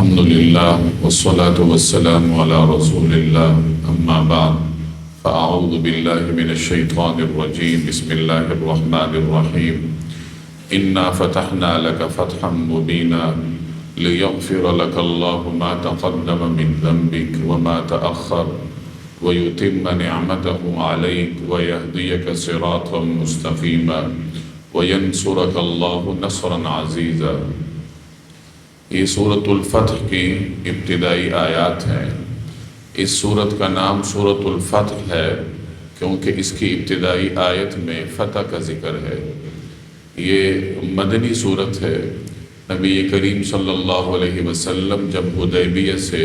الحمد لله والصلاة والسلام على رسول الله أما بعد فأعوذ بالله من الشيطان الرجيم بسم الله الرحمن الرحيم إنا فتحنا لك فتحا مبينا ليغفر لك الله ما تقدم من ذنبك وما تأخر ويتم نعمته عليك ويهديك صراطا مستقيما وينصرك الله نصرا عزيزا۔ یہ سورۃ الفتح کی ابتدائی آیات ہیں۔ اس سورت کا نام سورۃ الفتح ہے کیونکہ اس کی ابتدائی آیت میں فتح کا ذکر ہے۔ یہ مدنی سورت ہے۔ نبی کریم صلی اللہ علیہ وسلم جب حدیبیہ سے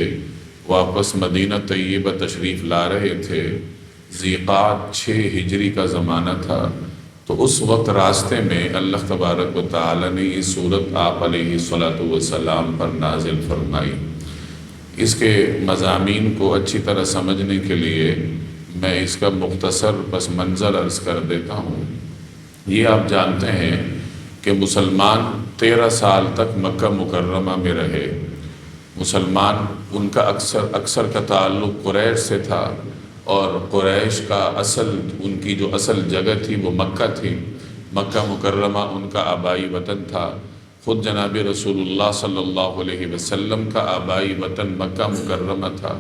واپس مدینہ طیبہ تشریف لا رہے تھے، ذی قعدہ 6 ہجری کا زمانہ تھا، تو اس وقت راستے میں اللہ تبارک و تعالی نے یہ سورت آپ علیہ الصلاۃ والسلام پر نازل فرمائی۔ اس کے مضامین کو اچھی طرح سمجھنے کے لیے میں اس کا مختصر پس منظر عرض کر دیتا ہوں۔ یہ آپ جانتے ہیں کہ مسلمان 13 سال تک مکہ مکرمہ میں رہے۔ مسلمان ان کا اکثر کا تعلق قریش سے تھا، اور قریش کا ان کی جو اصل جگہ تھی وہ مکہ تھی۔ مکہ مکرمہ ان کا آبائی وطن تھا۔ خود جناب رسول اللہ صلی اللہ علیہ وسلم کا آبائی وطن مکہ مکرمہ تھا۔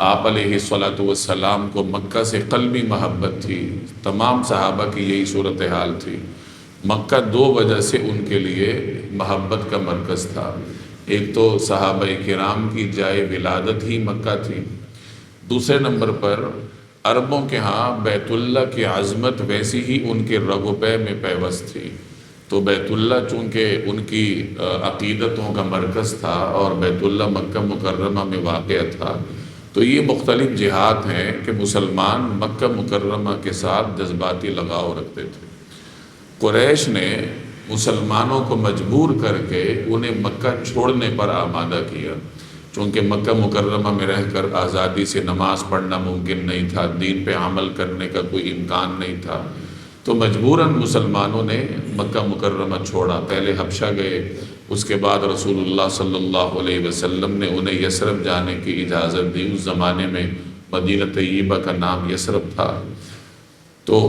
آپ علیہ الصلاۃ والسلام کو مکہ سے قلبی محبت تھی۔ تمام صحابہ کی یہی صورتحال تھی۔ مکہ 2 وجہ سے ان کے لیے محبت کا مرکز تھا۔ ایک تو صحابہ کرام کی جائے ولادت ہی مکہ تھی، دوسرے نمبر پر عربوں کے ہاں بیت اللہ کی عظمت ویسی ہی ان کے رگ و پے میں پیوست تھی۔ تو بیت اللہ چونکہ ان کی عقیدتوں کا مرکز تھا اور بیت اللہ مکہ مکرمہ میں واقع تھا، تو یہ مختلف جہات ہیں کہ مسلمان مکہ مکرمہ کے ساتھ جذباتی لگاؤ رکھتے تھے۔ قریش نے مسلمانوں کو مجبور کر کے انہیں مکہ چھوڑنے پر آمادہ کیا، چونکہ مکہ مکرمہ میں رہ کر آزادی سے نماز پڑھنا ممکن نہیں تھا، دین پہ عمل کرنے کا کوئی امکان نہیں تھا، تو مجبوراً مسلمانوں نے مکہ مکرمہ چھوڑا۔ پہلے حبشہ گئے، اس کے بعد رسول اللہ صلی اللہ علیہ وسلم نے انہیں یثرب جانے کی اجازت دی۔ اس زمانے میں مدینہ طیبہ کا نام یثرب تھا۔ تو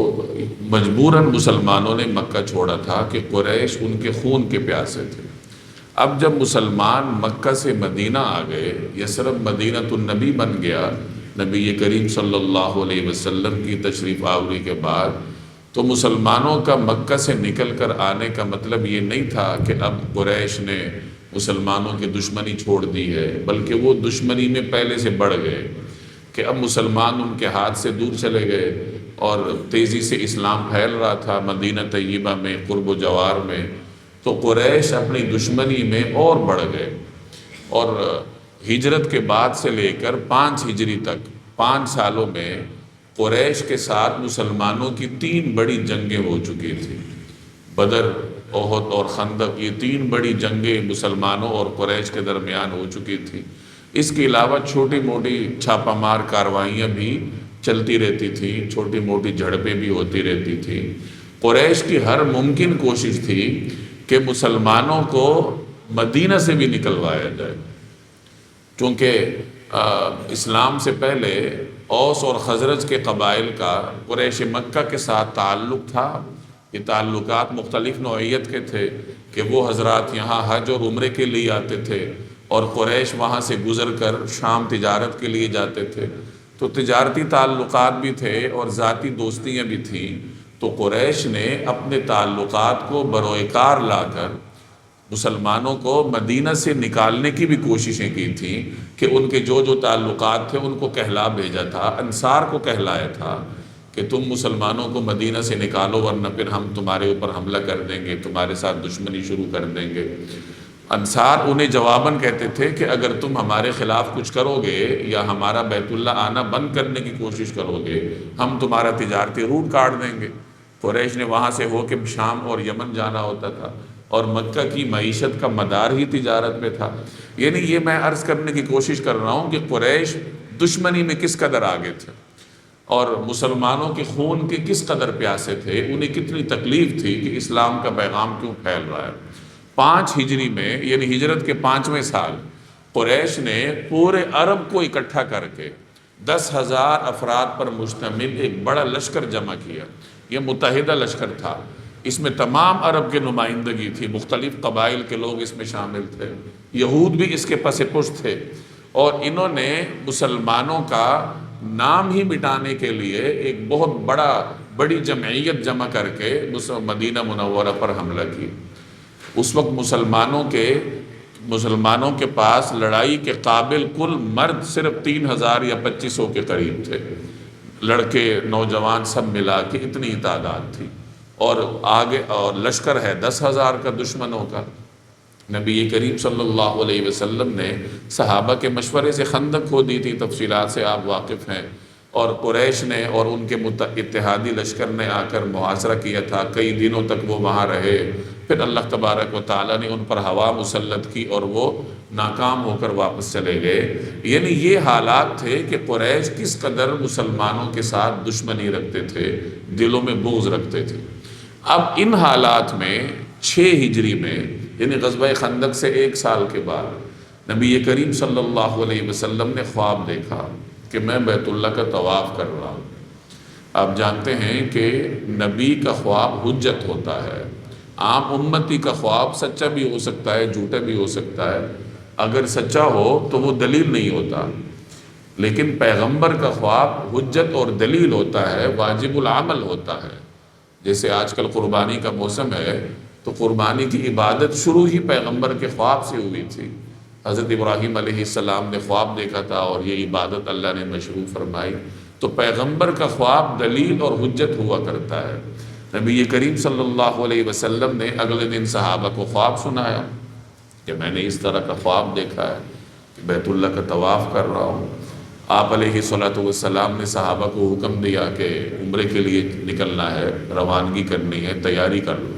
مجبوراً مسلمانوں نے مکہ چھوڑا تھا کہ قریش ان کے خون کے پیاسے تھے۔ اب جب مسلمان مکہ سے مدینہ آ گئے، یثرب مدینۃ النبی بن گیا نبی کریم صلی اللہ علیہ وسلم کی تشریف آوری کے بعد، تو مسلمانوں کا مکہ سے نکل کر آنے کا مطلب یہ نہیں تھا کہ اب قریش نے مسلمانوں کی دشمنی چھوڑ دی ہے، بلکہ وہ دشمنی میں پہلے سے بڑھ گئے کہ اب مسلمان ان کے ہاتھ سے دور چلے گئے، اور تیزی سے اسلام پھیل رہا تھا مدینہ طیبہ میں، قرب و جوار میں۔ تو قریش اپنی دشمنی میں اور بڑھ گئے، اور ہجرت کے بعد سے لے کر 5 ہجری تک 5 سالوں میں قریش کے ساتھ مسلمانوں کی 3 بڑی جنگیں ہو چکی تھیں۔ بدر، احد اور خندق، یہ 3 بڑی جنگیں مسلمانوں اور قریش کے درمیان ہو چکی تھیں۔ اس کے علاوہ چھوٹی موٹی چھاپہ مار کاروائیاں بھی چلتی رہتی تھیں، چھوٹی موٹی جھڑپیں بھی ہوتی رہتی تھیں۔ قریش کی ہر ممکن کوشش تھی کہ مسلمانوں کو مدینہ سے بھی نکلوایا جائے، چونکہ اسلام سے پہلے اوس اور خزرج کے قبائل کا قریش مکہ کے ساتھ تعلق تھا۔ یہ تعلقات مختلف نوعیت کے تھے کہ وہ حضرات یہاں حج اور عمرے کے لیے آتے تھے، اور قریش وہاں سے گزر کر شام تجارت کے لیے جاتے تھے، تو تجارتی تعلقات بھی تھے اور ذاتی دوستیاں بھی تھیں۔ تو قریش نے اپنے تعلقات کو بروئے کار لا کر مسلمانوں کو مدینہ سے نکالنے کی بھی کوششیں کی تھیں کہ ان کے جو تعلقات تھے ان کو کہلا بھیجا تھا، انصار کو کہلایا تھا کہ تم مسلمانوں کو مدینہ سے نکالو ورنہ پھر ہم تمہارے اوپر حملہ کر دیں گے، تمہارے ساتھ دشمنی شروع کر دیں گے۔ انصار انہیں جواباً کہتے تھے کہ اگر تم ہمارے خلاف کچھ کرو گے یا ہمارا بیت اللہ آنا بند کرنے کی کوشش کرو گے، ہم تمہارا تجارتی روٹ کاٹ دیں گے۔ قریش نے وہاں سے ہو کے شام اور یمن جانا ہوتا تھا، اور مکہ کی معیشت کا مدار ہی تجارت میں تھا۔ یعنی یہ میں عرض کرنے کی کوشش کر رہا ہوں کہ قریش دشمنی میں کس قدر آگے تھے، اور مسلمانوں کے خون کے کس قدر پیاسے تھے، انہیں کتنی تکلیف تھی کہ اسلام کا پیغام کیوں پھیل رہا ہے۔ 5 ہجری میں، یعنی ہجرت کے 5ویں سال قریش نے پورے عرب کو اکٹھا کر کے 10,000 افراد پر مشتمل ایک بڑا لشکر جمع کیا۔ یہ متحدہ لشکر تھا، اس میں تمام عرب کی نمائندگی تھی، مختلف قبائل کے لوگ اس میں شامل تھے، یہود بھی اس کے پس پشت تھے، اور انہوں نے مسلمانوں کا نام ہی مٹانے کے لیے ایک بہت بڑی جمعیت جمع کر کے مدینہ منورہ پر حملہ کی۔ اس وقت مسلمانوں کے پاس لڑائی کے قابل کل مرد صرف 3,000 یا 2,500 کے قریب تھے، لڑکے نوجوان سب ملا کے اتنی تعداد تھی، اور لشکر ہے 10,000 کا دشمنوں کا۔ نبی کریم صلی اللہ علیہ وسلم نے صحابہ کے مشورے سے خندق کھودی تھی، تفصیلات سے آپ واقف ہیں، اور قریش نے اور ان کے اتحادی لشکر نے آ کر محاصرہ کیا تھا، کئی دنوں تک وہ وہاں رہے، پھر اللہ تبارک و تعالیٰ نے ان پر ہوا مسلط کی اور وہ ناکام ہو کر واپس چلے گئے۔ یعنی یہ حالات تھے کہ قریش کس قدر مسلمانوں کے ساتھ دشمنی رکھتے تھے، دلوں میں بغض رکھتے تھے۔ اب ان حالات میں 6 ہجری میں، یعنی غزوہ خندق سے 1 سال کے بعد، نبی کریم صلی اللہ علیہ وسلم نے خواب دیکھا کہ میں بیت اللہ کا طواف کر رہا ہوں۔ آپ جانتے ہیں کہ نبی کا خواب حجت ہوتا ہے، عام امتی کا خواب سچا بھی ہو سکتا ہے، جھوٹا بھی ہو سکتا ہے، اگر سچا ہو تو وہ دلیل نہیں ہوتا، لیکن پیغمبر کا خواب حجت اور دلیل ہوتا ہے، واجب العمل ہوتا ہے۔ جیسے آج کل قربانی کا موسم ہے تو قربانی کی عبادت شروع ہی پیغمبر کے خواب سے ہوئی تھی۔ حضرت ابراہیم علیہ السلام نے خواب دیکھا تھا اور یہ عبادت اللہ نے مشروع فرمائی، تو پیغمبر کا خواب دلیل اور حجت ہوا کرتا ہے۔ نبی کریم صلی اللہ علیہ وسلم نے اگلے دن صحابہ کو خواب سنایا کہ میں نے اس طرح کا خواب دیکھا ہے کہ بیت اللہ کا طواف کر رہا ہوں۔ آپ علیہ السلام نے صحابہ کو حکم دیا کہ عمرے کے لیے نکلنا ہے، روانگی کرنی ہے، تیاری کر لو۔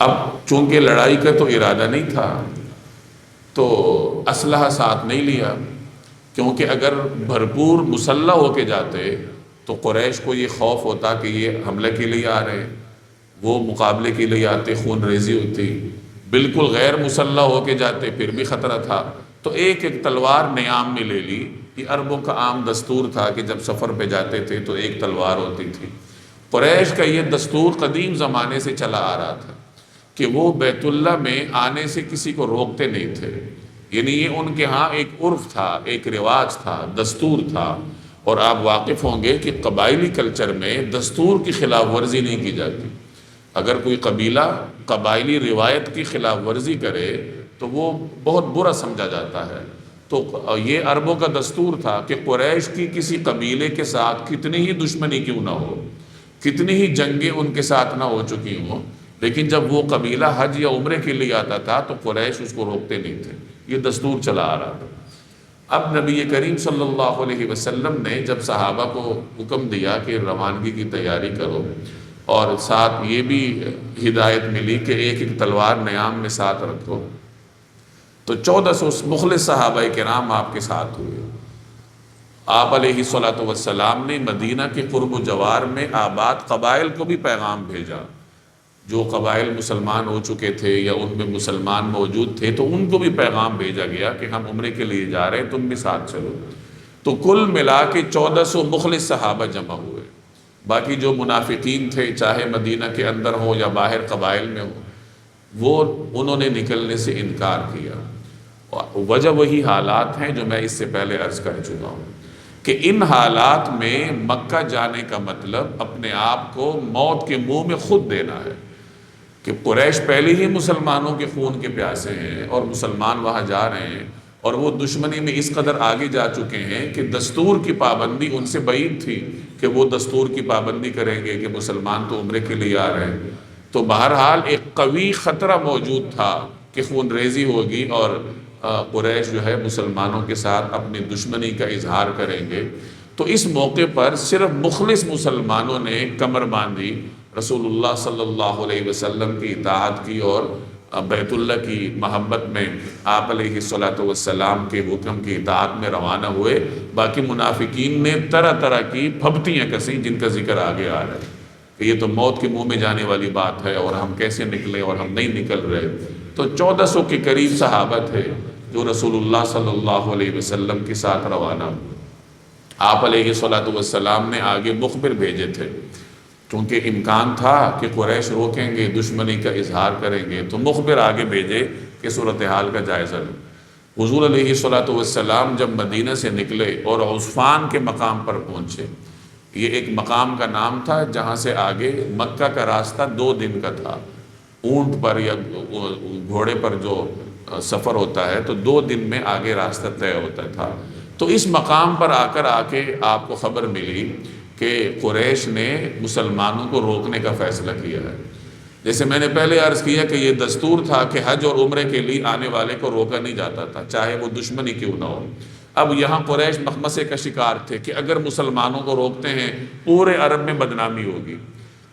اب چونکہ لڑائی کا تو ارادہ نہیں تھا تو اسلحہ ساتھ نہیں لیا، کیونکہ اگر بھرپور مسلح ہو کے جاتے تو قریش کو یہ خوف ہوتا کہ یہ حملے کے لیے آ رہے ہیں، وہ مقابلے کے لیے آتے، خون ریزی ہوتی۔ بالکل غیر مسلح ہو کے جاتے پھر بھی خطرہ تھا، تو ایک تلوار نیام میں لے لی۔ یہ عربوں کا عام دستور تھا کہ جب سفر پہ جاتے تھے تو ایک تلوار ہوتی تھی۔ قریش کا یہ دستور قدیم زمانے سے چلا آ رہا تھا کہ وہ بیت اللہ میں آنے سے کسی کو روکتے نہیں تھے، یعنی یہ ان کے ہاں ایک عرف تھا، ایک رواج تھا، دستور تھا۔ اور آپ واقف ہوں گے کہ قبائلی کلچر میں دستور کی خلاف ورزی نہیں کی جاتی۔ اگر کوئی قبیلہ قبائلی روایت کی خلاف ورزی کرے تو وہ بہت برا سمجھا جاتا ہے۔ تو یہ عربوں کا دستور تھا کہ قریش کی کسی قبیلے کے ساتھ کتنی ہی دشمنی کیوں نہ ہو، کتنی ہی جنگیں ان کے ساتھ نہ ہو چکی ہوں، لیکن جب وہ قبیلہ حج یا عمرے کے لیے آتا تھا تو قریش اس کو روکتے نہیں تھے، یہ دستور چلا آ رہا تھا۔ اب نبی کریم صلی اللہ علیہ وسلم نے جب صحابہ کو حکم دیا کہ روانگی کی تیاری کرو، اور ساتھ یہ بھی ہدایت ملی کہ ایک ایک تلوار نیام میں ساتھ رکھو، تو 1400 مخلص صحابہ کرام آپ کے ساتھ ہوئے۔ آپ علیہ السلام نے مدینہ کے قرب و جوار میں آباد قبائل کو بھی پیغام بھیجا، جو قبائل مسلمان ہو چکے تھے یا ان میں مسلمان موجود تھے تو ان کو بھی پیغام بھیجا گیا کہ ہم عمرے کے لیے جا رہے ہیں، تم بھی ساتھ چلو۔ تو کل ملا کے 1400 مخلص صحابہ جمع ہوئے۔ باقی جو منافقین تھے، چاہے مدینہ کے اندر ہوں یا باہر قبائل میں ہوں، وہ انہوں نے نکلنے سے انکار کیا۔ وجہ وہی حالات ہیں جو میں اس سے پہلے عرض کر چکا ہوں کہ ان حالات میں مکہ جانے کا مطلب اپنے آپ کو موت کے منہ میں خود دینا ہے، کہ قریش پہلے ہی مسلمانوں کے خون کے پیاسے ہیں اور مسلمان وہاں جا رہے ہیں، اور وہ دشمنی میں اس قدر آگے جا چکے ہیں کہ دستور کی پابندی ان سے بعید تھی کہ وہ دستور کی پابندی کریں گے کہ مسلمان تو عمرے کے لیے آ رہے ہیں۔ تو بہرحال ایک قوی خطرہ موجود تھا کہ خون ریزی ہوگی اور قریش جو ہے مسلمانوں کے ساتھ اپنی دشمنی کا اظہار کریں گے۔ تو اس موقع پر صرف مخلص مسلمانوں نے کمر باندھی، رسول اللہ صلی اللہ علیہ وسلم کی اطاعت کی اور بیت اللہ کی محبت میں آپ علیہ السلام کے حکم کی اطاعت میں روانہ ہوئے۔ باقی منافقین نے طرح طرح کی پھبتیاں کسیں جن کا ذکر آگے آ رہا ہے کہ یہ تو موت کے منہ میں جانے والی بات ہے اور ہم کیسے نکلیں اور ہم نہیں نکل رہے۔ تو 1400 کے قریب صحابہ تھے جو رسول اللہ صلی اللہ علیہ وسلم کے ساتھ روانہ ہوئے۔ آپ علیہ الصلوۃ والسلام نے آگے مخبر بھیجے تھے، چونکہ امکان تھا کہ قریش روکیں گے، دشمنی کا اظہار کریں گے، تو مخبر آگے بھیجے کہ صورتحال کا جائزہ لیں۔ حضور علیہ الصلوۃ والسلام جب مدینہ سے نکلے اور عثفان کے مقام پر پہنچے، یہ ایک مقام کا نام تھا جہاں سے آگے مکہ کا راستہ 2 دن کا تھا۔ اونٹ پر یا گھوڑے پر جو سفر ہوتا ہے تو 2 دن میں آگے راستہ طے ہوتا تھا۔ تو اس مقام پر آ کے آپ کو خبر ملی کہ قریش نے مسلمانوں کو روکنے کا فیصلہ کیا ہے۔ جیسے میں نے پہلے عرض کیا کہ یہ دستور تھا کہ حج اور عمرے کے لیے آنے والے کو روکا نہیں جاتا تھا، چاہے وہ دشمنی کیوں نہ ہو۔ اب یہاں قریش مخمصے کا شکار تھے کہ اگر مسلمانوں کو روکتے ہیں پورے عرب میں بدنامی ہوگی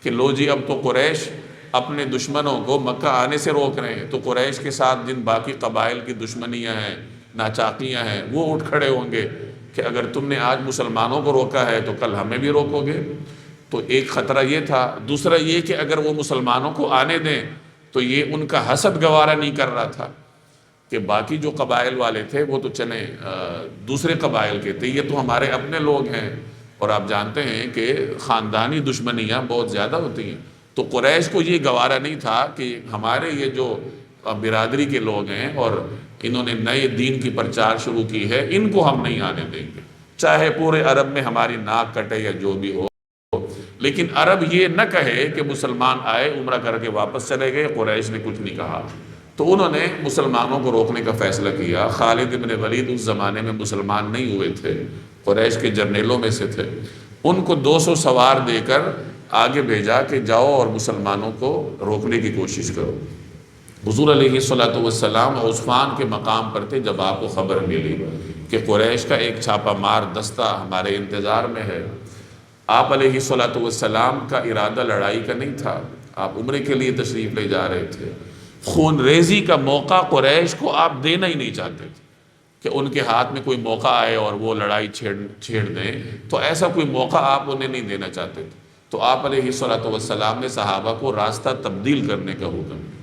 کہ لو جی اب تو قریش اپنے دشمنوں کو مکہ آنے سے روک رہے ہیں، تو قریش کے ساتھ جن باقی قبائل کی دشمنیاں ہیں، ناچاقیاں ہیں، وہ اٹھ کھڑے ہوں گے کہ اگر تم نے آج مسلمانوں کو روکا ہے تو کل ہمیں بھی روکو گے۔ تو ایک خطرہ یہ تھا۔ دوسرا یہ کہ اگر وہ مسلمانوں کو آنے دیں تو یہ ان کا حسد گوارا نہیں کر رہا تھا کہ باقی جو قبائل والے تھے وہ تو چلیں دوسرے قبائل کے تھے، یہ تو ہمارے اپنے لوگ ہیں، اور آپ جانتے ہیں کہ خاندانی دشمنیاں بہت زیادہ ہوتی ہیں۔ تو قریش کو یہ گوارا نہیں تھا کہ ہمارے یہ جو برادری کے لوگ ہیں اور انہوں نے نئے دین کی پرچار شروع کی ہے، ان کو ہم نہیں آنے دیں گے، چاہے پورے عرب میں ہماری ناک کٹے یا جو بھی ہو، لیکن عرب یہ نہ کہے کہ مسلمان آئے عمرہ کر کے واپس چلے گئے۔ قریش نے کچھ نہیں کہا، تو انہوں نے مسلمانوں کو روکنے کا فیصلہ کیا۔ خالد بن ولید اس زمانے میں مسلمان نہیں ہوئے تھے، قریش کے جرنیلوں میں سے تھے۔ ان کو 200 سوار دے کر آگے بھیجا کہ جاؤ اور مسلمانوں کو روکنے کی کوشش کرو۔ حضور علیہ الصلوۃ والسلام عثفان کے مقام پر تھے جب آپ کو خبر ملی کہ قریش کا ایک چھاپا مار دستہ ہمارے انتظار میں ہے۔ آپ علیہ الصلوۃ والسلام کا ارادہ لڑائی کا نہیں تھا، آپ عمرے کے لیے تشریف لے جا رہے تھے۔ خون ریزی کا موقع قریش کو آپ دینا ہی نہیں چاہتے تھے کہ ان کے ہاتھ میں کوئی موقع آئے اور وہ لڑائی چھیڑ دیں، تو ایسا کوئی موقع آپ انہیں نہیں دینا چاہتے تھے۔ تو آپ علیہ الصلوۃ والسلام نے صحابہ کو راستہ تبدیل کرنے کا حکم دیا،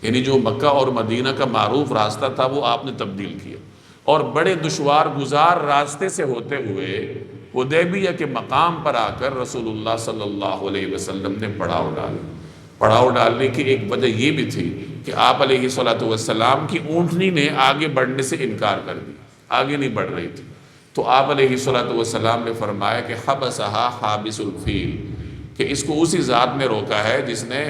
یعنی جو مکہ اور مدینہ کا معروف راستہ تھا وہ آپ نے تبدیل کیا، اور بڑے دشوار گزار راستے سے ہوتے ہوئے حدیبیہ کے مقام پر آ کر رسول اللہ صلی اللہ علیہ وسلم نے پڑاؤ ڈالا۔ پڑاؤ ڈالنے کی ایک وجہ یہ بھی تھی کہ آپ علیہ الصلوۃ والسلام کی اونٹنی نے آگے بڑھنے سے انکار کر دیا، آگے نہیں بڑھ رہی تھی۔ تو آپ علیہ الصلوۃ والسلام نے فرمایا کہ حبسہا حابس الفیل، کہ اس کو اسی ذات نے روکا ہے جس نے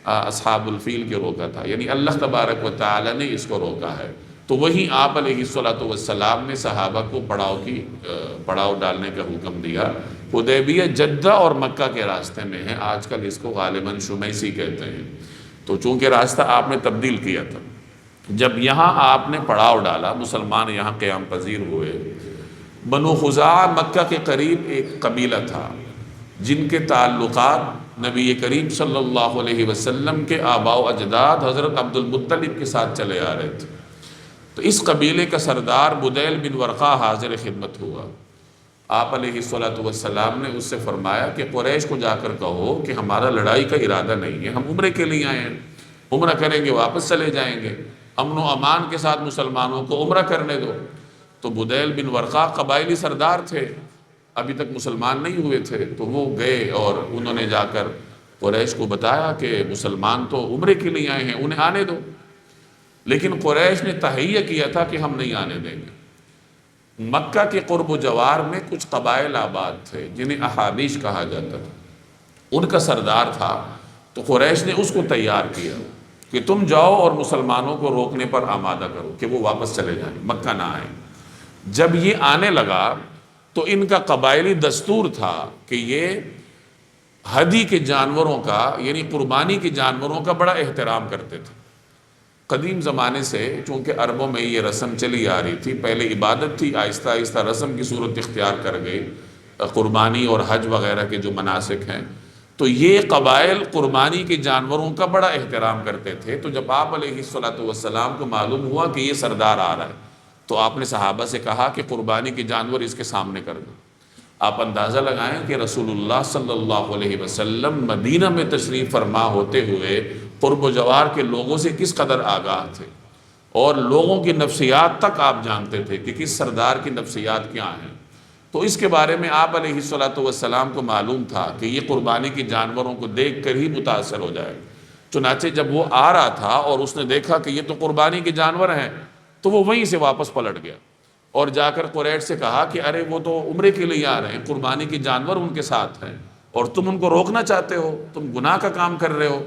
اصحاب الفیل کے روکا تھا، یعنی اللہ تبارک و تعالی نے اس کو روکا ہے۔ تو وہیں آپ علیہ الصلوۃ والسلام نے صحابہ کو پڑاؤ ڈالنے کا حکم دیا۔ حدیبیہ جدہ اور مکہ کے راستے میں ہے، آج کل اس کو غالباً شمیسی کہتے ہیں۔ تو چونکہ راستہ آپ نے تبدیل کیا تھا، جب یہاں آپ نے پڑاؤ ڈالا، مسلمان یہاں قیام پذیر ہوئے۔ بنو خزاعہ مکہ کے قریب ایک قبیلہ تھا جن کے تعلقات نبی کریم صلی اللہ علیہ وسلم کے آباء و اجداد حضرت عبد المطلب کے ساتھ چلے آ رہے تھے۔ تو اس قبیلے کا سردار بدیل بن ورقہ حاضر خدمت ہوا۔ آپ علیہ الصلوۃ والسلام نے اس سے فرمایا کہ قریش کو جا کر کہو کہ ہمارا لڑائی کا ارادہ نہیں ہے، ہم عمرے کے لیے آئے ہیں، عمرہ کریں گے واپس چلے جائیں گے، امن و امان کے ساتھ مسلمانوں کو عمرہ کرنے دو۔ تو بدیل بن ورقہ قبائلی سردار تھے، ابھی تک مسلمان نہیں ہوئے تھے، تو وہ گئے اور انہوں نے جا کر قریش کو بتایا کہ مسلمان تو عمرے کے لیے آئے ہیں، انہیں آنے دو۔ لیکن قریش نے تہیہ کیا تھا کہ ہم نہیں آنے دیں گے۔ مکہ کے قرب و جوار میں کچھ قبائل آباد تھے جنہیں احابیش کہا جاتا تھا، ان کا سردار تھا۔ تو قریش نے اس کو تیار کیا کہ تم جاؤ اور مسلمانوں کو روکنے پر آمادہ کرو کہ وہ واپس چلے جائیں، مکہ نہ آئیں۔ جب یہ آنے لگا تو ان کا قبائلی دستور تھا کہ یہ ہدی کے جانوروں کا، یعنی قربانی کے جانوروں کا بڑا احترام کرتے تھے۔ قدیم زمانے سے چونکہ عربوں میں یہ رسم چلی آ رہی تھی، پہلے عبادت تھی، آہستہ آہستہ رسم کی صورت اختیار کر گئی، قربانی اور حج وغیرہ کے جو مناسک ہیں۔ تو یہ قبائل قربانی کے جانوروں کا بڑا احترام کرتے تھے۔ تو جب آپ علیہ الصلوۃ والسلام کو معلوم ہوا کہ یہ سردار آ رہا ہے، تو آپ نے صحابہ سے کہا کہ قربانی کے جانور اس کے سامنے کر دو۔ آپ اندازہ لگائیں کہ رسول اللہ صلی اللہ علیہ وسلم مدینہ میں تشریف فرما ہوتے ہوئے قرب و جوار کے لوگوں سے کس قدر آگاہ تھے، اور لوگوں کی نفسیات تک آپ جانتے تھے کہ کس سردار کی نفسیات کیا ہیں۔ تو اس کے بارے میں آپ علیہ السلام کو معلوم تھا کہ یہ قربانی کی جانوروں کو دیکھ کر ہی متاثر ہو جائے۔ چنانچہ جب وہ آ رہا تھا اور اس نے دیکھا کہ یہ تو قربانی کے جانور ہیں، تو وہ وہیں سے واپس پلٹ گیا اور جا کر قریش سے کہا کہ ارے وہ تو عمرے کے لیے آ رہے ہیں، قربانی کے جانور ان کے ساتھ ہیں، اور تم ان کو روکنا چاہتے ہو، تم گناہ کا کام کر رہے ہو۔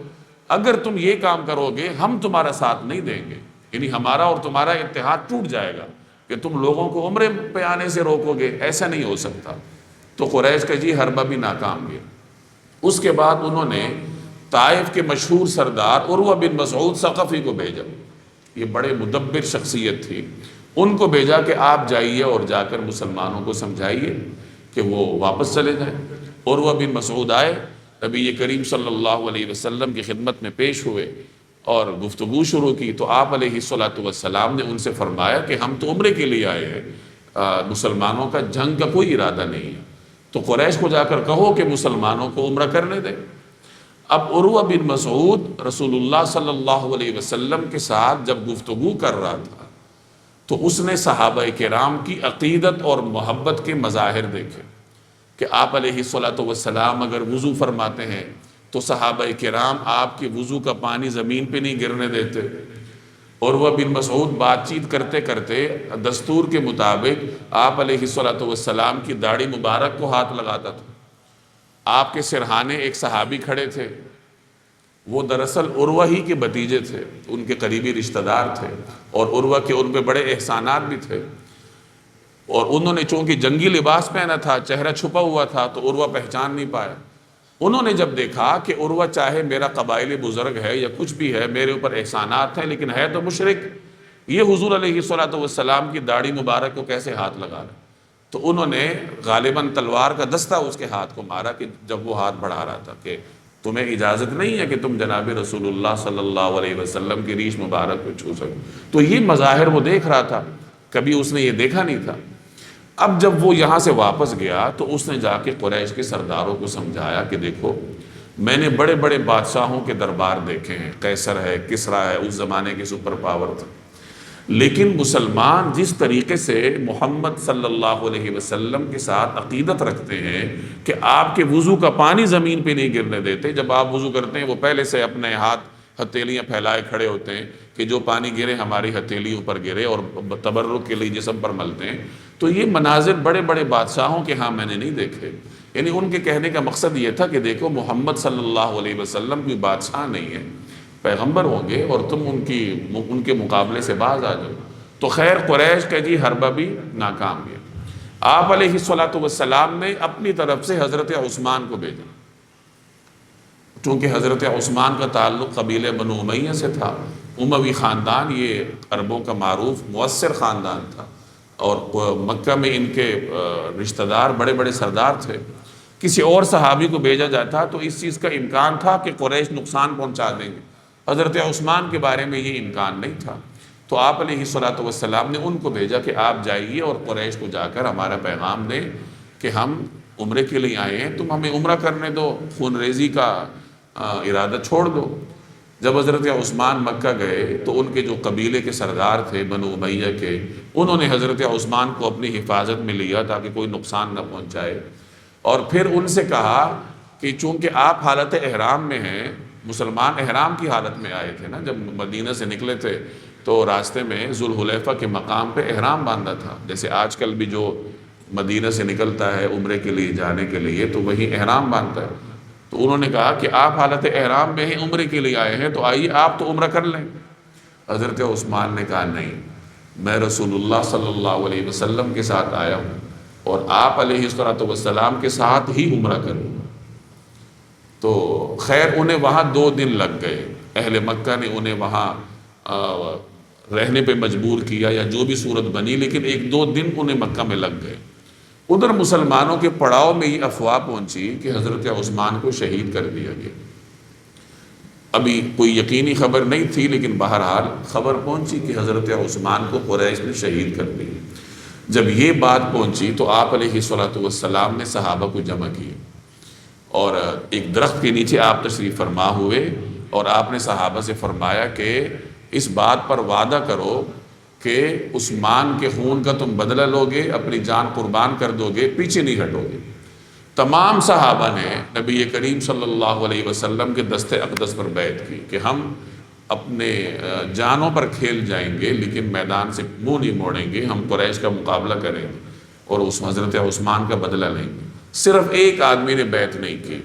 اگر تم یہ کام کرو گے ہم تمہارا ساتھ نہیں دیں گے، یعنی ہمارا اور تمہارا اتحاد ٹوٹ جائے گا کہ تم لوگوں کو عمرے پہ آنے سے روکو گے، ایسا نہیں ہو سکتا۔ تو قریش کا جی حربہ بھی ناکام گیا۔ اس کے بعد انہوں نے طائف کے مشہور سردار عروہ بن مسعود ثقفی کو بھیجا، یہ بڑے مدبر شخصیت تھی، ان کو بھیجا کہ آپ جائیے اور جا کر مسلمانوں کو سمجھائیے کہ وہ واپس چلے جائیں۔ عروہ بن مسعود آئے، نبی کریم صلی اللہ علیہ وسلم کی خدمت میں پیش ہوئے اور گفتگو شروع کی۔ تو آپ علیہ السلام نے ان سے فرمایا کہ ہم تو عمرے کے لیے آئے ہیں، مسلمانوں کا جنگ کا کوئی ارادہ نہیں ہے، تو قریش کو جا کر کہو کہ مسلمانوں کو عمرہ کرنے دیں۔ اب عروہ بن مسعود رسول اللہ صلی اللہ علیہ وسلم کے ساتھ جب گفتگو کر رہا تھا تو اس نے صحابہ کرام کی عقیدت اور محبت کے مظاہر دیکھے کہ آپ علیہ السلام اگر وضو فرماتے ہیں تو صحابہ کرام آپ کے وضو کا پانی زمین پہ نہیں گرنے دیتے۔ عروہ بن مسعود بات چیت کرتے کرتے دستور کے مطابق آپ علیہ السلام کی داڑھی مبارک کو ہاتھ لگاتا تھا۔ آپ کے سرہانے ایک صحابی کھڑے تھے، وہ دراصل عروہ ہی کے بھتیجے تھے، ان کے قریبی رشتہ دار تھے، اور عروہ کے ان پہ بڑے احسانات بھی تھے، اور انہوں نے چونکہ جنگی لباس پہنا تھا، چہرہ چھپا ہوا تھا، تو عروہ پہچان نہیں پایا۔ انہوں نے جب دیکھا کہ عروہ چاہے میرا قبائلی بزرگ ہے یا کچھ بھی ہے، میرے اوپر احسانات ہیں، لیکن ہے تو مشرک، یہ حضور علیہ السلام کی داڑھی مبارک کو کیسے ہاتھ لگا رہا ہے؟ تو انہوں نے غالباً تلوار کا دستہ اس کے ہاتھ کو مارا کہ جب وہ ہاتھ بڑھا رہا تھا کہ تمہیں اجازت نہیں ہے کہ تم جناب رسول اللہ صلی اللہ علیہ وسلم کی ریش مبارک کو چھو سکو۔ تو یہ مظاہر وہ دیکھ رہا تھا، کبھی اس نے یہ دیکھا نہیں تھا۔ اب جب وہ یہاں سے واپس گیا تو اس نے جا کے قریش کے سرداروں کو سمجھایا کہ دیکھو میں نے بڑے بڑے بادشاہوں کے دربار دیکھے ہیں، قیصر ہے، کسریٰ ہے، اس زمانے کے سپر پاور تھے، لیکن مسلمان جس طریقے سے محمد صلی اللہ علیہ وسلم کے ساتھ عقیدت رکھتے ہیں کہ آپ کے وضو کا پانی زمین پہ نہیں گرنے دیتے، جب آپ وضو کرتے ہیں وہ پہلے سے اپنے ہاتھ ہتھیلیاں پھیلائے کھڑے ہوتے ہیں کہ جو پانی گرے ہماری ہتھیلیوں پر گرے، اور تبرک کے لیے جسم پر ملتے ہیں۔ تو یہ مناظر بڑے بڑے بادشاہوں کے ہاں میں نے نہیں دیکھے، یعنی ان کے کہنے کا مقصد یہ تھا کہ دیکھو محمد صلی اللہ علیہ وسلم کوئی بادشاہ نہیں ہے، پیغمبر ہوں گے، اور تم ان کے مقابلے سے باز آ جاؤ۔ تو خیر قریش کا جی حربہ بھی ناکام گیا۔ آپ علیہ السلام نے اپنی طرف سے حضرت عثمان کو بھیجا، چونکہ حضرت عثمان کا تعلق قبیلہ بنو امیہ سے تھا، اموی خاندان یہ عربوں کا معروف مؤثر خاندان تھا، اور مکہ میں ان کے رشتہ دار بڑے بڑے سردار تھے۔ کسی اور صحابی کو بھیجا جاتا تو اس چیز کا امکان تھا کہ قریش نقصان پہنچا دیں گے، حضرت عثمان کے بارے میں یہ امکان نہیں تھا۔ تو آپ علیہ السلام نے ان کو بھیجا کہ آپ جائیے اور قریش کو جا کر ہمارا پیغام دیں کہ ہم عمرے کے لیے آئے ہیں، تم ہمیں عمرہ کرنے دو، خون ریزی کا ارادہ چھوڑ دو۔ جب حضرت عثمان مکہ گئے تو ان کے جو قبیلے کے سردار تھے بنو امیہ کے، انہوں نے حضرت عثمان کو اپنی حفاظت میں لیا تاکہ کوئی نقصان نہ پہنچائے، اور پھر ان سے کہا کہ چونکہ آپ حالت احرام میں ہیں، مسلمان احرام کی حالت میں آئے تھے نا، جب مدینہ سے نکلے تھے تو راستے میں ذوالحلیفہ کے مقام پہ احرام باندھا تھا، جیسے آج کل بھی جو مدینہ سے نکلتا ہے عمرے کے لیے جانے کے لیے تو وہی احرام باندھتا ہے۔ تو انہوں نے کہا کہ آپ حالت احرام میں ہیں، عمرے کے لیے آئے ہیں، تو آئیے آپ تو عمرہ کر لیں۔ حضرت عثمان نے کہا نہیں، میں رسول اللہ صلی اللہ علیہ وسلم کے ساتھ آیا ہوں اور آپ علیہ السلام کے ساتھ ہی عمرہ کروں۔ تو خیر انہیں وہاں 2 دن لگ گئے، اہل مکہ نے انہیں وہاں رہنے پہ مجبور کیا یا جو بھی صورت بنی، لیکن 1-2 دن انہیں مکہ میں لگ گئے۔ ادھر مسلمانوں کے پڑاؤ میں یہ افواہ پہنچی کہ حضرت عثمان کو شہید کر دیا گیا۔ ابھی کوئی یقینی خبر نہیں تھی، لیکن بہرحال خبر پہنچی کہ حضرت عثمان کو قریش نے شہید کر دیا۔ جب یہ بات پہنچی تو آپ علیہ السلام نے صحابہ کو جمع کیے اور ایک درخت کے نیچے آپ تشریف فرما ہوئے، اور آپ نے صحابہ سے فرمایا کہ اس بات پر وعدہ کرو کہ عثمان کے خون کا تم بدلہ لوگے، اپنی جان قربان کر دو گے، پیچھے نہیں ہٹو گے۔ تمام صحابہ نے نبی کریم صلی اللہ علیہ وسلم کے دست اقدس پر بیعت کی کہ ہم اپنے جانوں پر کھیل جائیں گے لیکن میدان سے منہ نہیں موڑیں گے، ہم قریش کا مقابلہ کریں گے اور اس حضرت عثمان کا بدلہ لیں گے۔ صرف ایک آدمی نے بیعت نہیں کی،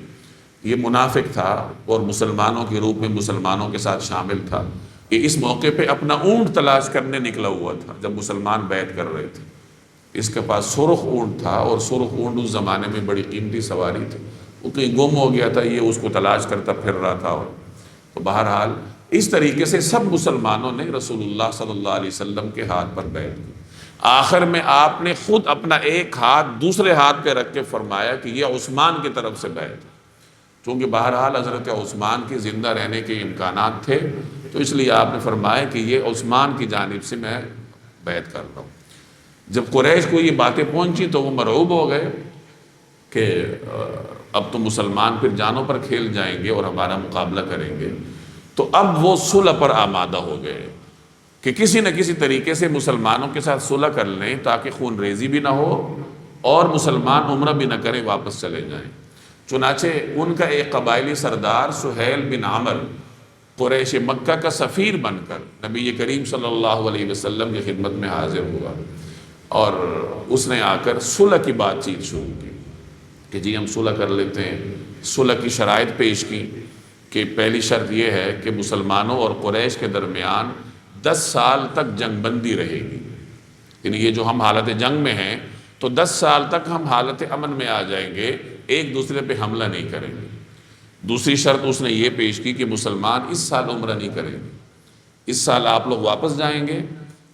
یہ منافق تھا اور مسلمانوں کے روپ میں مسلمانوں کے ساتھ شامل تھا۔ یہ اس موقع پہ اپنا اونٹ تلاش کرنے نکلا ہوا تھا جب مسلمان بیعت کر رہے تھے۔ اس کے پاس سرخ اونٹ تھا، اور سرخ اونٹ اس زمانے میں بڑی قیمتی سواری تھی، وہ کہیں گم ہو گیا تھا، یہ اس کو تلاش کرتا پھر رہا تھا۔ تو بہرحال اس طریقے سے سب مسلمانوں نے رسول اللہ صلی اللہ علیہ وسلم کے ہاتھ پر بیعت کی۔ آخر میں آپ نے خود اپنا ایک ہاتھ دوسرے ہاتھ پہ رکھ کے فرمایا کہ یہ عثمان کی طرف سے بیعت ہے، چونکہ بہرحال حضرت عثمان کے زندہ رہنے کے امکانات تھے، تو اس لیے آپ نے فرمایا کہ یہ عثمان کی جانب سے میں بیعت کر رہا ہوں۔ جب قریش کو یہ باتیں پہنچی تو وہ مرعوب ہو گئے کہ اب تو مسلمان پھر جانوں پر کھیل جائیں گے اور ہمارا مقابلہ کریں گے، تو اب وہ صلح پر آمادہ ہو گئے کہ کسی نہ کسی طریقے سے مسلمانوں کے ساتھ صلح کر لیں تاکہ خون ریزی بھی نہ ہو اور مسلمان عمرہ بھی نہ کریں، واپس چلے جائیں۔ چنانچہ ان کا ایک قبائلی سردار سہیل بن عامر قریش مکہ کا سفیر بن کر نبی کریم صلی اللہ علیہ وسلم کی خدمت میں حاضر ہوا، اور اس نے آ کر صلح کی بات چیت شروع کی کہ جی ہم صلح کر لیتے ہیں۔ صلح کی شرائط پیش کی کہ پہلی شرط یہ ہے کہ مسلمانوں اور قریش کے درمیان 10 سال تک جنگ بندی رہے گی، یعنی یہ جو ہم حالت جنگ میں ہیں تو 10 سال تک ہم حالت امن میں آ جائیں گے، ایک دوسرے پہ حملہ نہیں کریں گے۔ دوسری شرط اس نے یہ پیش کی کہ مسلمان اس سال عمرہ نہیں کریں گے، اس سال آپ لوگ واپس جائیں گے،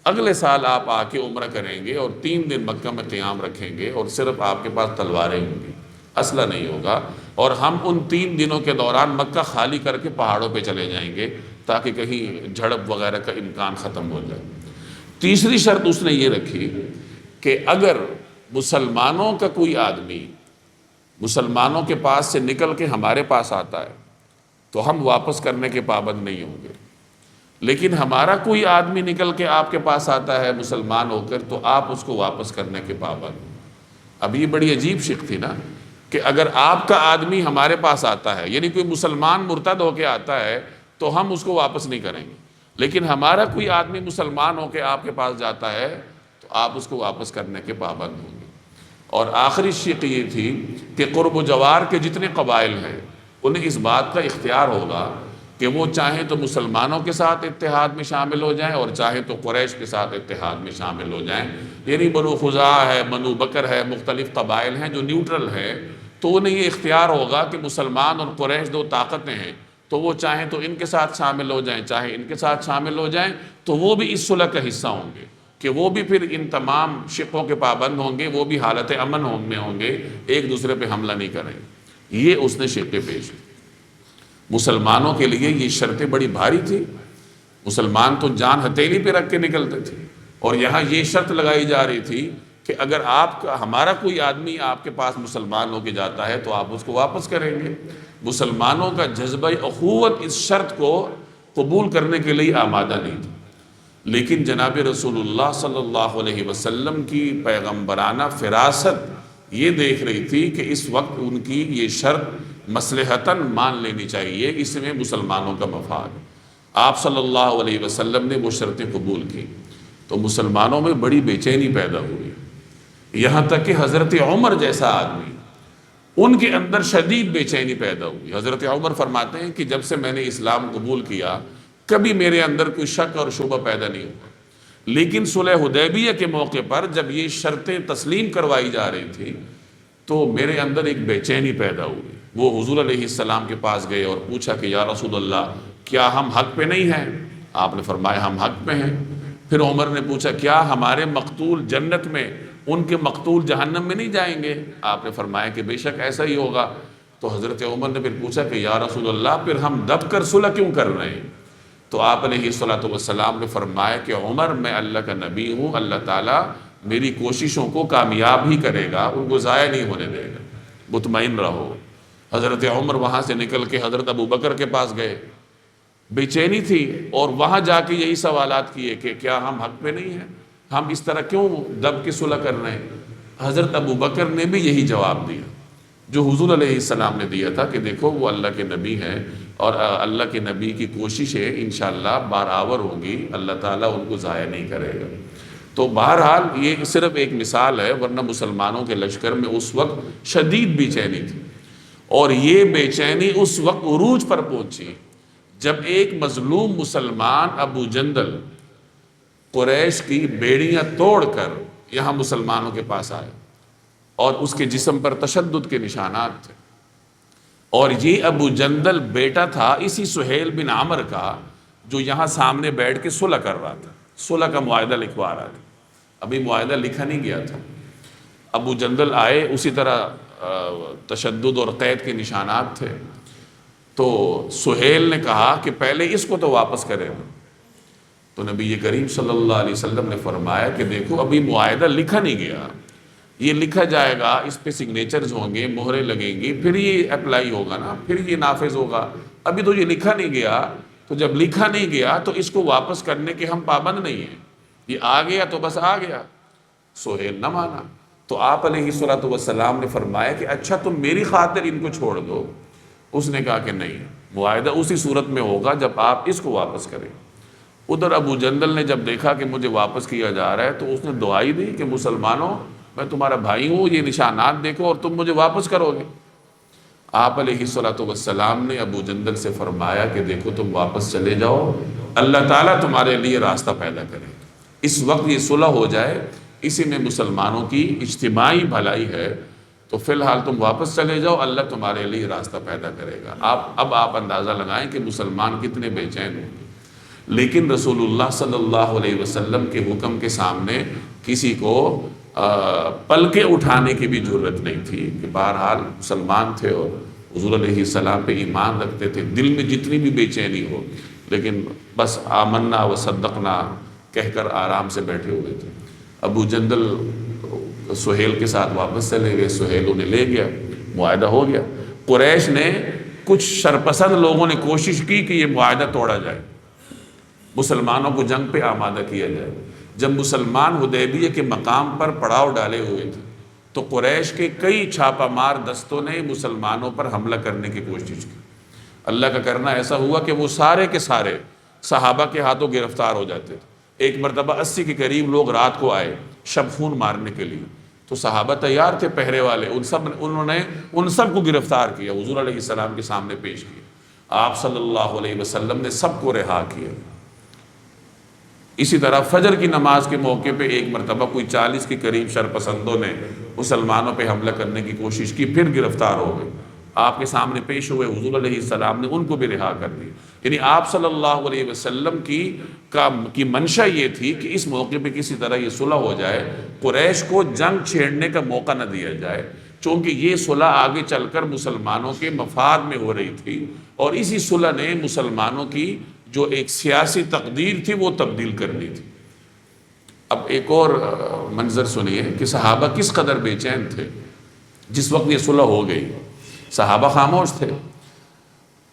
اگلے سال آپ آ کے عمرہ کریں گے اور 3 دن مکہ میں قیام رکھیں گے، اور صرف آپ کے پاس تلواریں ہوں گی، اسلحہ نہیں ہوگا، اور ہم ان 3 دنوں کے دوران مکہ خالی کر کے پہاڑوں پہ چلے جائیں گے تاکہ کہیں جھڑپ وغیرہ کا امکان ختم ہو جائے۔ تیسری شرط اس نے یہ رکھی کہ اگر مسلمانوں کا کوئی آدمی مسلمانوں کے پاس سے نکل کے ہمارے پاس آتا ہے تو ہم واپس کرنے کے پابند نہیں ہوں گے، لیکن ہمارا کوئی آدمی نکل کے آپ کے پاس آتا ہے مسلمان ہو کر تو آپ اس کو واپس کرنے کے پابند ہوں۔ اب یہ بڑی عجیب شک تھی نا کہ اگر آپ کا آدمی ہمارے پاس آتا ہے، یعنی کوئی مسلمان مرتد ہو کے آتا ہے تو ہم اس کو واپس نہیں کریں گے، لیکن ہمارا کوئی آدمی مسلمان ہو کے آپ کے پاس جاتا ہے تو آپ اس کو واپس کرنے کے پابند ہوں گے۔ اور آخری شق یہ تھی کہ قرب و جوار کے جتنے قبائل ہیں انہیں اس بات کا اختیار ہوگا کہ وہ چاہیں تو مسلمانوں کے ساتھ اتحاد میں شامل ہو جائیں اور چاہیں تو قریش کے ساتھ اتحاد میں شامل ہو جائیں، یعنی بنو خزاعہ ہے، بنو بکر ہے، مختلف قبائل ہیں جو نیوٹرل ہیں، تو انہیں یہ اختیار ہوگا کہ مسلمان اور قریش 2 طاقتیں ہیں، تو وہ چاہیں تو ان کے ساتھ شامل ہو جائیں، چاہے ان کے ساتھ شامل ہو جائیں، تو وہ بھی اس صلح کا حصہ ہوں گے کہ وہ بھی پھر ان تمام شقوں کے پابند ہوں گے، وہ بھی حالت امن میں ہوں گے، ایک دوسرے پہ حملہ نہیں کریں گے۔ یہ اس نے شقیں پیش کی۔ مسلمانوں کے لیے یہ شرطیں بڑی بھاری تھی، مسلمان تو جان ہتھیلی پہ رکھ کے نکلتے تھے، اور یہاں یہ شرط لگائی جا رہی تھی کہ اگر ہمارا کوئی آدمی آپ کے پاس مسلمان ہو کے جاتا ہے تو آپ اس کو واپس کریں گے۔ مسلمانوں کا جذبہ اخوت اس شرط کو قبول کرنے کے لیے آمادہ نہیں تھا، لیکن جناب رسول اللہ صلی اللہ علیہ وسلم کی پیغمبرانہ فراست یہ دیکھ رہی تھی کہ اس وقت ان کی یہ شرط مصلحتاً مان لینی چاہیے، اس میں مسلمانوں کا مفاد۔ آپ صلی اللہ علیہ وسلم نے وہ شرطیں قبول کی تو مسلمانوں میں بڑی بے چینی پیدا ہوئی، یہاں تک کہ حضرت عمر جیسا آدمی ان کے اندر شدید بے چینی پیدا ہوئی۔ حضرت عمر فرماتے ہیں کہ جب سے میں نے اسلام قبول کیا کبھی میرے اندر کوئی شک اور شبہ پیدا نہیں ہوا، لیکن صلح حدیبیہ کے موقع پر جب یہ شرطیں تسلیم کروائی جا رہی تھی تو میرے اندر ایک بے چینی پیدا ہوئی۔ وہ حضور علیہ السلام کے پاس گئے اور پوچھا کہ یا رسول اللہ کیا ہم حق پہ نہیں ہیں؟ آپ نے فرمایا ہم حق پہ ہیں۔ پھر عمر نے پوچھا کیا ہمارے مقتول جنت میں، ان کے مقتول جہنم میں نہیں جائیں گے؟ آپ نے فرمایا کہ بے شک ایسا ہی ہوگا۔ تو حضرت عمر نے پھر پوچھا کہ یا رسول اللہ پھر ہم دب کر صلح کیوں کر رہے ہیں؟ تو آپ علیہ السلام نے فرمایا کہ عمر میں اللہ کا نبی ہوں، اللہ تعالیٰ میری کوششوں کو کامیاب ہی کرے گا، ان کو ضائع نہیں ہونے دے گا، مطمئن رہو۔ حضرت عمر وہاں سے نکل کے حضرت ابو بکر کے پاس گئے بے چینی تھی، اور وہاں جا کے یہی سوالات کیے کہ کیا ہم حق پہ نہیں ہیں، ہم اس طرح کیوں دب کے صلح کر رہے ہیں؟ حضرت ابو بکر نے بھی یہی جواب دیا جو حضور علیہ السلام نے دیا تھا کہ دیکھو وہ اللہ کے نبی ہیں، اور اللہ کے نبی کی کوششیں انشاءاللہ بارآور ہوں گی، اللہ تعالیٰ ان کو ضائع نہیں کرے گا۔ تو بہرحال یہ صرف ایک مثال ہے، ورنہ مسلمانوں کے لشکر میں اس وقت شدید بے چینی تھی، اور یہ بے چینی اس وقت عروج پر پہنچی جب ایک مظلوم مسلمان ابو جندل قریش کی بیڑیاں توڑ کر یہاں مسلمانوں کے پاس آئے، اور اس کے جسم پر تشدد کے نشانات تھے، اور یہ ابو جندل بیٹا تھا اسی سہیل بن عمر کا جو یہاں سامنے بیٹھ کے صلح کر رہا تھا، صلح کا معاہدہ لکھوا رہا تھا۔ ابھی معاہدہ لکھا نہیں گیا تھا، ابو جندل آئے، اسی طرح تشدد اور قید کے نشانات تھے، تو سہیل نے کہا کہ پہلے اس کو تو واپس کرے گا، تو نبی کریم صلی اللہ علیہ وسلم نے فرمایا کہ دیکھو ابھی معاہدہ لکھا نہیں گیا، یہ لکھا جائے گا، اس پہ سگنیچرز ہوں گے، مہریں لگیں گی، پھر یہ اپلائی ہوگا نا، پھر یہ نافذ ہوگا، ابھی تو یہ لکھا نہیں گیا، تو جب لکھا نہیں گیا تو اس کو واپس کرنے کے ہم پابند نہیں ہیں، یہ آ گیا تو بس آ گیا۔ سہیل نہ مانا، تو آپ علیہ الصلوۃ والسلام نے فرمایا کہ اچھا تم میری خاطر ان کو چھوڑ دو۔ اس نے کہا کہ نہیں، معاہدہ اسی صورت میں ہوگا جب آپ اس کو واپس کریں۔ ادھر ابو جندل نے جب دیکھا کہ مجھے واپس کیا جا رہا ہے تو اس نے دعائی دی کہ مسلمانوں میں تمہارا بھائی ہوں، یہ نشانات دیکھو اور تم مجھے واپس کرو گے۔ آپ علیہ الصلوۃ والسلام نے ابو جندل سے فرمایا کہ دیکھو تم واپس چلے جاؤ، اللہ تعالیٰ تمہارے لیے راستہ پیدا کرے، اس وقت یہ صلح ہو جائے، اسی میں مسلمانوں کی اجتماعی بھلائی ہے، تو فی الحال تم واپس چلے جاؤ، اللہ تمہارے لیے راستہ پیدا کرے گا۔ اب آپ اندازہ لگائیں کہ مسلمان کتنے بے چین ہوں گے، لیکن رسول اللہ صلی اللہ علیہ وسلم کے حکم کے سامنے کسی کو پلکیں اٹھانے کی بھی ضرورت نہیں تھی، کہ بہرحال مسلمان تھے اور حضور علیہ السلام پہ ایمان رکھتے تھے، دل میں جتنی بھی بے چینی ہو، لیکن بس آمنا و صدقنا کہہ کر آرام سے بیٹھے ہوئے تھے۔ ابو جندل سہیل کے ساتھ واپس چلے گئے، سہیل انہیں لے گیا، معاہدہ ہو گیا۔ قریش نے کچھ شرپسند لوگوں نے کوشش کی کہ یہ معاہدہ توڑا جائے، مسلمانوں کو جنگ پہ آمادہ کیا جائے۔ جب مسلمان حدیبیہ کے مقام پر پڑاؤ ڈالے ہوئے تھے تو قریش کے کئی چھاپہ مار دستوں نے مسلمانوں پر حملہ کرنے کی کوشش کی۔ اللہ کا کرنا ایسا ہوا کہ وہ سارے کے سارے صحابہ کے ہاتھوں گرفتار ہو جاتے تھے۔ ایک مرتبہ 80 کے قریب لوگ رات کو آئے شب خون مارنے کے لیے، تو صحابہ تیار تھے پہرے والے، انہوں نے ان سب کو گرفتار کیا، حضور علیہ السلام کے سامنے پیش کیا۔ آپ صلی اللہ علیہ وسلم نے سب کو رہا کیا۔ اسی طرح فجر کی نماز کے موقع پہ ایک مرتبہ کوئی 40 کے قریب شرپسندوں نے مسلمانوں پہ حملہ کرنے کی کوشش کی، پھر گرفتار ہو گئے، آپ کے سامنے پیش ہوئے، حضور علیہ السلام نے ان کو بھی رہا کر دیا۔ یعنی آپ صلی اللہ علیہ وسلم کی منشا یہ تھی کہ اس موقع پہ کسی طرح یہ صلح ہو جائے، قریش کو جنگ چھیڑنے کا موقع نہ دیا جائے، چونکہ یہ صلح آگے چل کر مسلمانوں کے مفاد میں ہو رہی تھی، اور اسی صلح نے مسلمانوں کی جو ایک سیاسی تقدیر تھی وہ تبدیل کر دی تھی۔ اب ایک اور منظر سنیے کہ صحابہ کس قدر بے چین تھے جس وقت یہ صلح ہو گئی۔ صحابہ خاموش تھے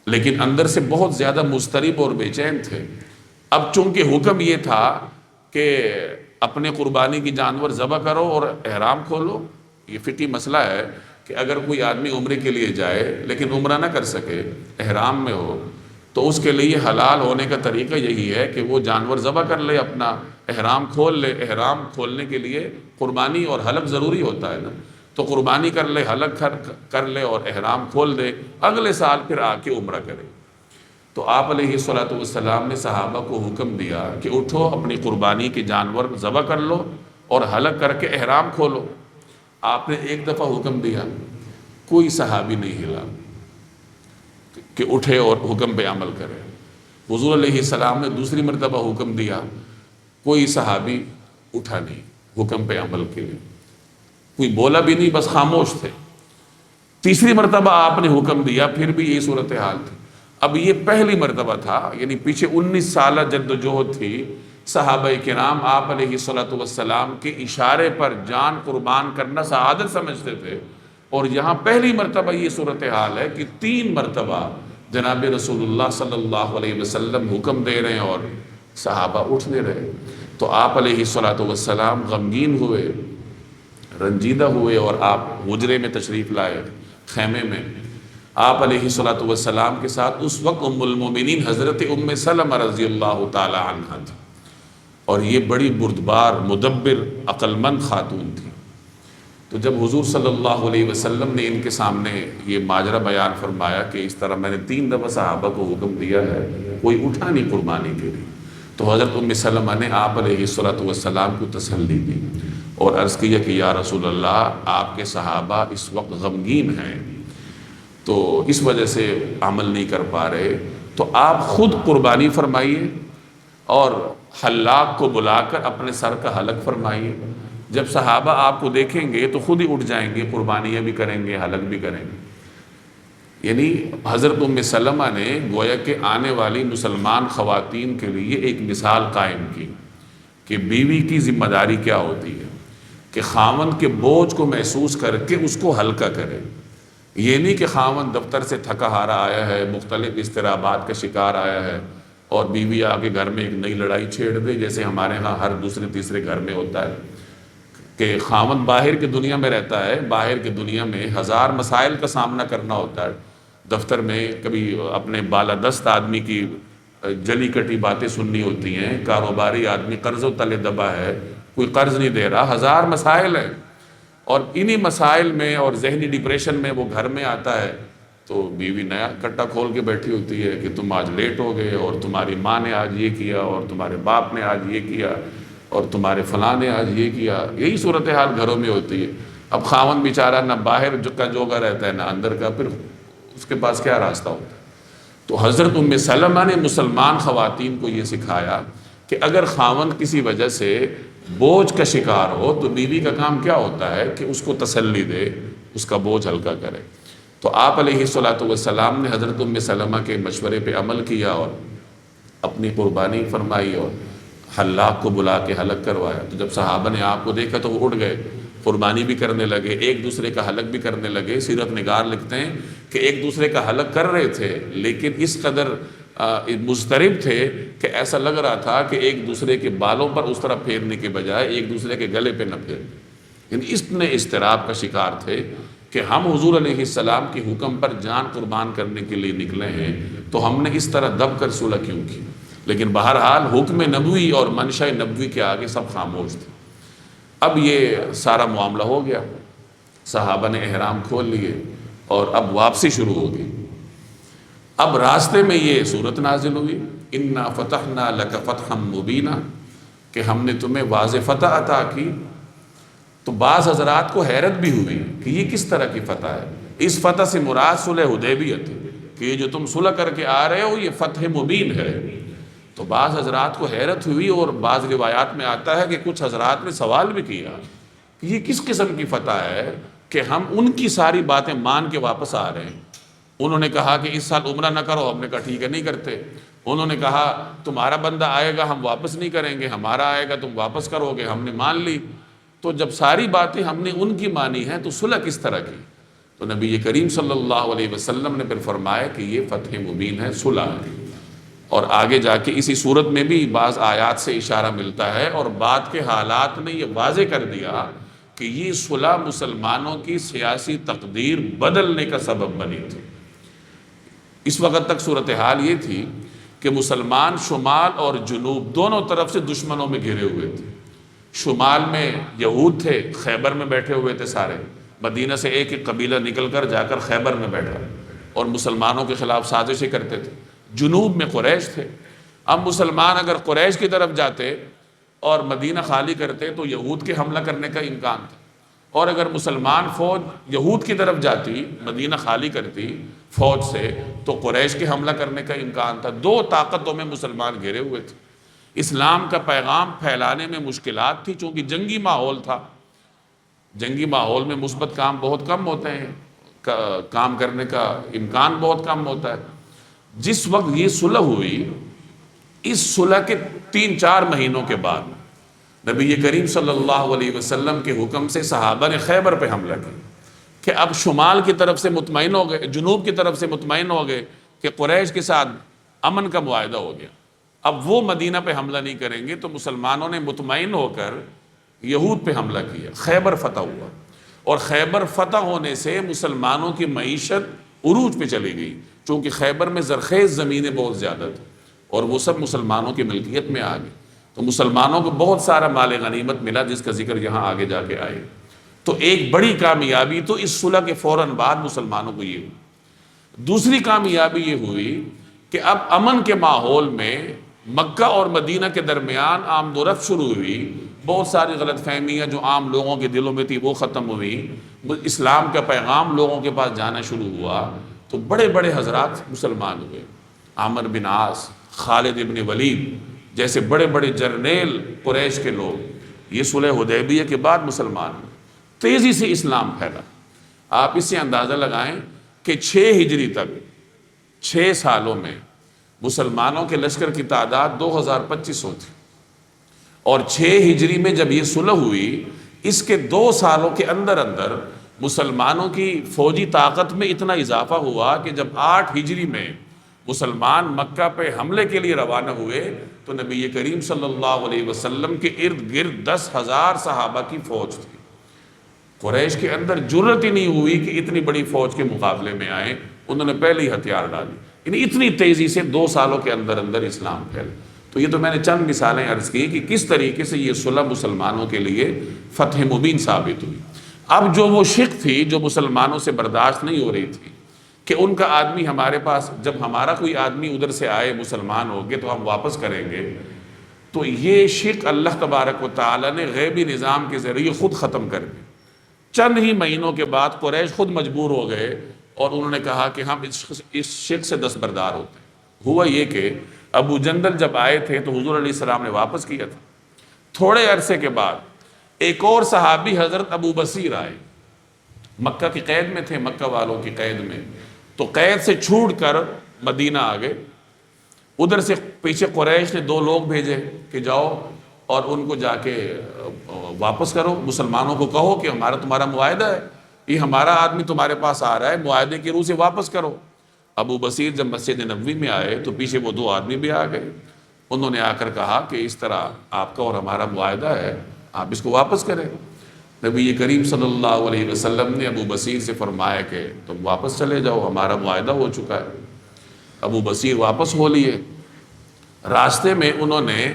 لیکن اندر سے بہت زیادہ مضطرب اور بے چین تھے۔ اب چونکہ حکم یہ تھا کہ اپنے قربانی کی جانور ذبح کرو اور احرام کھولو، یہ فقہی مسئلہ ہے کہ اگر کوئی آدمی عمرے کے لیے جائے لیکن عمرہ نہ کر سکے، احرام میں ہو، تو اس کے لیے حلال ہونے کا طریقہ یہی ہے کہ وہ جانور ذبح کر لے، اپنا احرام کھول لے۔ احرام کھولنے کے لیے قربانی اور حلق ضروری ہوتا ہے نا، تو قربانی کر لے، حلق کر لے اور احرام کھول دے، اگلے سال پھر آ کے عمرہ کرے۔ تو آپ علیہ الصلوۃ والسلام نے صحابہ کو حکم دیا کہ اٹھو، اپنی قربانی کے جانور ذبح کر لو اور حلق کر کے احرام کھولو۔ آپ نے ایک دفعہ حکم دیا، کوئی صحابی نہیں ہلا کہ اٹھے اور حکم پہ عمل کرے۔ حضور علیہ السلام نے دوسری مرتبہ حکم دیا، کوئی صحابی اٹھا نہیں حکم پہ عمل کے لیے، کوئی بولا بھی نہیں، بس خاموش تھے۔ تیسری مرتبہ آپ نے حکم دیا، پھر بھی یہی صورتحال تھی۔ اب یہ پہلی مرتبہ تھا، یعنی پیچھے 19 سالہ جدوجہد تھی، صحابہ کرام آپ علیہ الصلوۃ والسلام کے اشارے پر جان قربان کرنا سعادت سمجھتے تھے، اور یہاں پہلی مرتبہ یہ صورتحال ہے کہ 3 مرتبہ جناب رسول اللہ صلی اللہ علیہ وسلم حکم دے رہے ہیں اور صحابہ اٹھ نہیں رہے، تو آپ علیہ الصلوۃ والسلام غمگین ہوئے، رنجیدہ ہوئے، اور آپ حجرے میں تشریف لائے، خیمے میں۔ آپ علیہ الصلوۃ والسلام کے ساتھ اس وقت ام المومنین حضرت ام سلمہ رضی اللہ تعالی عنہ تھی، اور یہ بڑی بردبار، مدبر، عقل مند خاتون تھی۔ تو جب حضور صلی اللہ علیہ وسلم نے ان کے سامنے یہ ماجرا بیان فرمایا کہ اس طرح میں نے 3 دفعہ صحابہ کو حکم دیا ہے، کوئی اٹھا نہیں قربانی کے لیے، تو حضرت ام سلمہ نے آپ علیہ الصلوۃ والسلام کو تسلی دی اور عرض کیا کہ یا رسول اللہ، آپ کے صحابہ اس وقت غمگین ہیں، تو اس وجہ سے عمل نہیں کر پا رہے، تو آپ خود قربانی فرمائیے اور حلاق کو بلا کر اپنے سر کا حلق فرمائیے۔ جب صحابہ آپ کو دیکھیں گے تو خود ہی اٹھ جائیں گے، قربانیاں بھی کریں گے، حلق بھی کریں گے۔ یعنی حضرت ام سلمہ نے گویا کہ آنے والی مسلمان خواتین کے لیے ایک مثال قائم کی کہ بیوی کی ذمہ داری کیا ہوتی ہے، کہ خاوند کے بوجھ کو محسوس کر کے اس کو ہلکا کرے۔ یہ نہیں کہ خاوند دفتر سے تھکا ہارا آیا ہے، مختلف اضطرابات کا شکار آیا ہے، اور بیوی آ کے گھر میں ایک نئی لڑائی چھیڑ دے، جیسے ہمارے ہاں ہر دوسرے تیسرے گھر میں ہوتا ہے کہ خاوند باہر کی دنیا میں رہتا ہے، باہر کی دنیا میں ہزار مسائل کا سامنا کرنا ہوتا ہے، دفتر میں کبھی اپنے بالادست آدمی کی جلی کٹی باتیں سننی ہوتی ہیں، کاروباری آدمی قرض و تلے دبا ہے، کوئی قرض نہیں دے رہا، ہزار مسائل ہیں، اور انہی مسائل میں اور ذہنی ڈپریشن میں وہ گھر میں آتا ہے، تو بیوی نیا کٹا کھول کے بیٹھی ہوتی ہے کہ تم آج لیٹ ہو گئے، اور تمہاری ماں نے آج یہ کیا، اور تمہارے باپ نے آج یہ کیا، اور تمہارے فلاں نے آج یہ کیا۔ یہی صورتحال گھروں میں ہوتی ہے۔ اب خاوند بیچارہ نہ باہر کا جوگا رہتا ہے نہ اندر کا، پھر اس کے پاس کیا راستہ ہوتا ہے؟ تو حضرت ام سلمہ نے مسلمان خواتین کو یہ سکھایا کہ اگر خاوند کسی وجہ سے بوجھ کا شکار ہو تو بیوی کا کام کیا ہوتا ہے کہ اس کو تسلی دے، اس کا بوجھ ہلکا کرے۔ تو آپ علیہ الصلوۃ والسلام نے حضرت ام سلمہ کے مشورے پہ عمل کیا اور اپنی قربانی فرمائی اور حلاق کو بلا کے حلق کروایا۔ تو جب صحابہ نے آپ کو دیکھا تو وہ اٹھ گئے، قربانی بھی کرنے لگے، ایک دوسرے کا حلق بھی کرنے لگے۔ سیرت نگار لکھتے ہیں کہ ایک دوسرے کا حلق کر رہے تھے، لیکن اس قدر مضطرب تھے کہ ایسا لگ رہا تھا کہ ایک دوسرے کے بالوں پر اس طرح پھیرنے کے بجائے ایک دوسرے کے گلے پہ نہ پھیر، یعنی اتنے اضطراب کا شکار تھے کہ ہم حضور علیہ السلام کے حکم پر جان قربان کرنے کے لیے نکلے ہیں، تو ہم نے اس طرح دب کر صلح کیوں کی؟ لیکن بہرحال حکم نبوی اور منشا نبوی کے آگے سب خاموش تھے۔ اب یہ سارا معاملہ ہو گیا، صحابہ نے احرام کھول لیے اور اب واپسی شروع ہو گئی۔ اب راستے میں یہ صورت نازل ہوئی، انا فتحنا لک فتحا مبینا، کہ ہم نے تمہیں واضح فتح عطا کی۔ تو بعض حضرات کو حیرت بھی ہوئی کہ یہ کس طرح کی فتح ہے؟ اس فتح سے مراد صلح حدیبیہ تھی کہ یہ جو تم صلح کر کے آ رہے ہو یہ فتح مبین ہے۔ تو بعض حضرات کو حیرت ہوئی، اور بعض روایات میں آتا ہے کہ کچھ حضرات نے سوال بھی کیا کہ یہ کس قسم کی فتح ہے کہ ہم ان کی ساری باتیں مان کے واپس آ رہے ہیں۔ انہوں نے کہا کہ اس سال عمرہ نہ کرو، ہم نے کہا ٹھیک ہے نہیں کرتے۔ انہوں نے کہا تمہارا بندہ آئے گا ہم واپس نہیں کریں گے، ہمارا آئے گا تم واپس کرو گے، ہم نے مان لی۔ تو جب ساری باتیں ہم نے ان کی مانی ہیں تو صلح کس طرح کی؟ تو نبی کریم صلی اللہ علیہ وسلم نے پھر فرمایا کہ یہ فتح مبین ہے، صلح ہے۔ اور آگے جا کے اسی صورت میں بھی بعض آیات سے اشارہ ملتا ہے، اور بعد کے حالات نے یہ واضح کر دیا کہ یہ صلح مسلمانوں کی سیاسی تقدیر بدلنے کا سبب بنی تھی۔ اس وقت تک صورتحال یہ تھی کہ مسلمان شمال اور جنوب دونوں طرف سے دشمنوں میں گھرے ہوئے تھے۔ شمال میں یہود تھے، خیبر میں بیٹھے ہوئے تھے سارے، مدینہ سے ایک ایک قبیلہ نکل کر جا کر خیبر میں بیٹھا اور مسلمانوں کے خلاف سازشیں کرتے تھے۔ جنوب میں قریش تھے۔ اب مسلمان اگر قریش کی طرف جاتے اور مدینہ خالی کرتے تو یہود کے حملہ کرنے کا امکان تھا، اور اگر مسلمان فوج یہود کی طرف جاتی، مدینہ خالی کرتی فوج سے، تو قریش کے حملہ کرنے کا امکان تھا۔ دو طاقتوں میں مسلمان گھرے ہوئے تھے۔ اسلام کا پیغام پھیلانے میں مشکلات تھی، چونکہ جنگی ماحول تھا۔ جنگی ماحول میں مثبت کام بہت کم ہوتے ہیں، کام کرنے کا امکان بہت کم ہوتا ہے۔ جس وقت یہ صلح ہوئی، اس صلح کے 3-4 مہینوں کے بعد نبی کریم صلی اللہ علیہ وسلم کے حکم سے صحابہ نے خیبر پہ حملہ کیا کہ اب شمال کی طرف سے مطمئن ہو گئے، جنوب کی طرف سے مطمئن ہو گئے کہ قریش کے ساتھ امن کا معاہدہ ہو گیا، اب وہ مدینہ پہ حملہ نہیں کریں گے، تو مسلمانوں نے مطمئن ہو کر یہود پہ حملہ کیا، خیبر فتح ہوا، اور خیبر فتح ہونے سے مسلمانوں کی معیشت عروج پہ چلی گئی، چونکہ خیبر میں زرخیز زمینیں بہت زیادہ تھیں اور وہ سب مسلمانوں کی ملکیت میں آ گئی، تو مسلمانوں کو بہت سارا مال غنیمت ملا، جس کا ذکر یہاں آگے جا کے آئے۔ تو ایک بڑی کامیابی تو اس صلح کے فوراً بعد مسلمانوں کو یہ ہوئی۔ دوسری کامیابی یہ ہوئی کہ اب امن کے ماحول میں مکہ اور مدینہ کے درمیان آمد و رفت شروع ہوئی، بہت ساری غلط فہمیاں جو عام لوگوں کے دلوں میں تھی وہ ختم ہوئی، اسلام کا پیغام لوگوں کے پاس جانا شروع ہوا، تو بڑے بڑے حضرات مسلمان ہوئے، عامر بن عاص، خالد ابن ولید جیسے بڑے بڑے جرنیل قریش کے لوگ، یہ صلح حدیبیہ کے بعد مسلمان ہوئے، تیزی سے اسلام پھیلا۔ آپ اس سے اندازہ لگائیں کہ 6 ہجری تک 6 سالوں میں مسلمانوں کے لشکر کی تعداد 2250 تھی، اور 6 ہجری میں جب یہ صلح ہوئی، اس کے 2 سالوں کے اندر اندر مسلمانوں کی فوجی طاقت میں اتنا اضافہ ہوا کہ جب 8 ہجری میں مسلمان مکہ پہ حملے کے لیے روانہ ہوئے تو نبی کریم صلی اللہ علیہ وسلم کے ارد گرد 10,000 صحابہ کی فوج تھی۔ قریش کے اندر جرت ہی نہیں ہوئی کہ اتنی بڑی فوج کے مقابلے میں آئیں، انہوں نے پہلے ہی ہتھیار ڈالی، یعنی اتنی تیزی سے 2 سالوں کے اندر اندر اسلام پھیلا۔ تو یہ تو میں نے چند مثالیں عرض کی کہ کس طریقے سے یہ صلح مسلمانوں کے لیے فتح مبین ثابت ہوئی۔ اب جو وہ شک تھی جو مسلمانوں سے برداشت نہیں ہو رہی تھی کہ ان کا آدمی ہمارے پاس، جب ہمارا کوئی آدمی ادھر سے آئے مسلمان ہو گئے تو ہم واپس کریں گے، تو یہ شک اللہ تبارک و تعالی نے غیبی نظام کے ذریعے خود ختم کر دی۔ چند ہی مہینوں کے بعد قریش خود مجبور ہو گئے اور انہوں نے کہا کہ ہم اس شک سے دستبردار ہوتے ہیں۔ ہوا یہ کہ ابو جندل جب آئے تھے تو حضور علیہ السلام نے واپس کیا تھا۔ تھوڑے عرصے کے بعد ایک اور صحابی حضرت ابو بصیر آئے، مکہ کی قید میں تھے، مکہ والوں کی قید میں، تو قید سے چھوٹ کر مدینہ آ گئے۔ ادھر سے پیچھے قریش نے 2 لوگ بھیجے کہ جاؤ اور ان کو جا کے واپس کرو، مسلمانوں کو کہو کہ ہمارا تمہارا معاہدہ ہے، یہ ہمارا آدمی تمہارے پاس آ رہا ہے، معاہدے کی روح سے واپس کرو۔ ابو بصیر جب مسجد نبوی میں آئے تو پیچھے وہ 2 آدمی بھی آ گئے، انہوں نے آ کر کہا کہ اس طرح آپ کا اور ہمارا معاہدہ ہے، آپ اس کو واپس کریں۔ نبی کریم صلی اللہ علیہ وسلم نے ابو بصیر سے فرمایا کہ تم واپس چلے جاؤ، ہمارا معاہدہ ہو چکا ہے۔ ابو بصیر واپس ہو لیے۔ راستے میں انہوں نے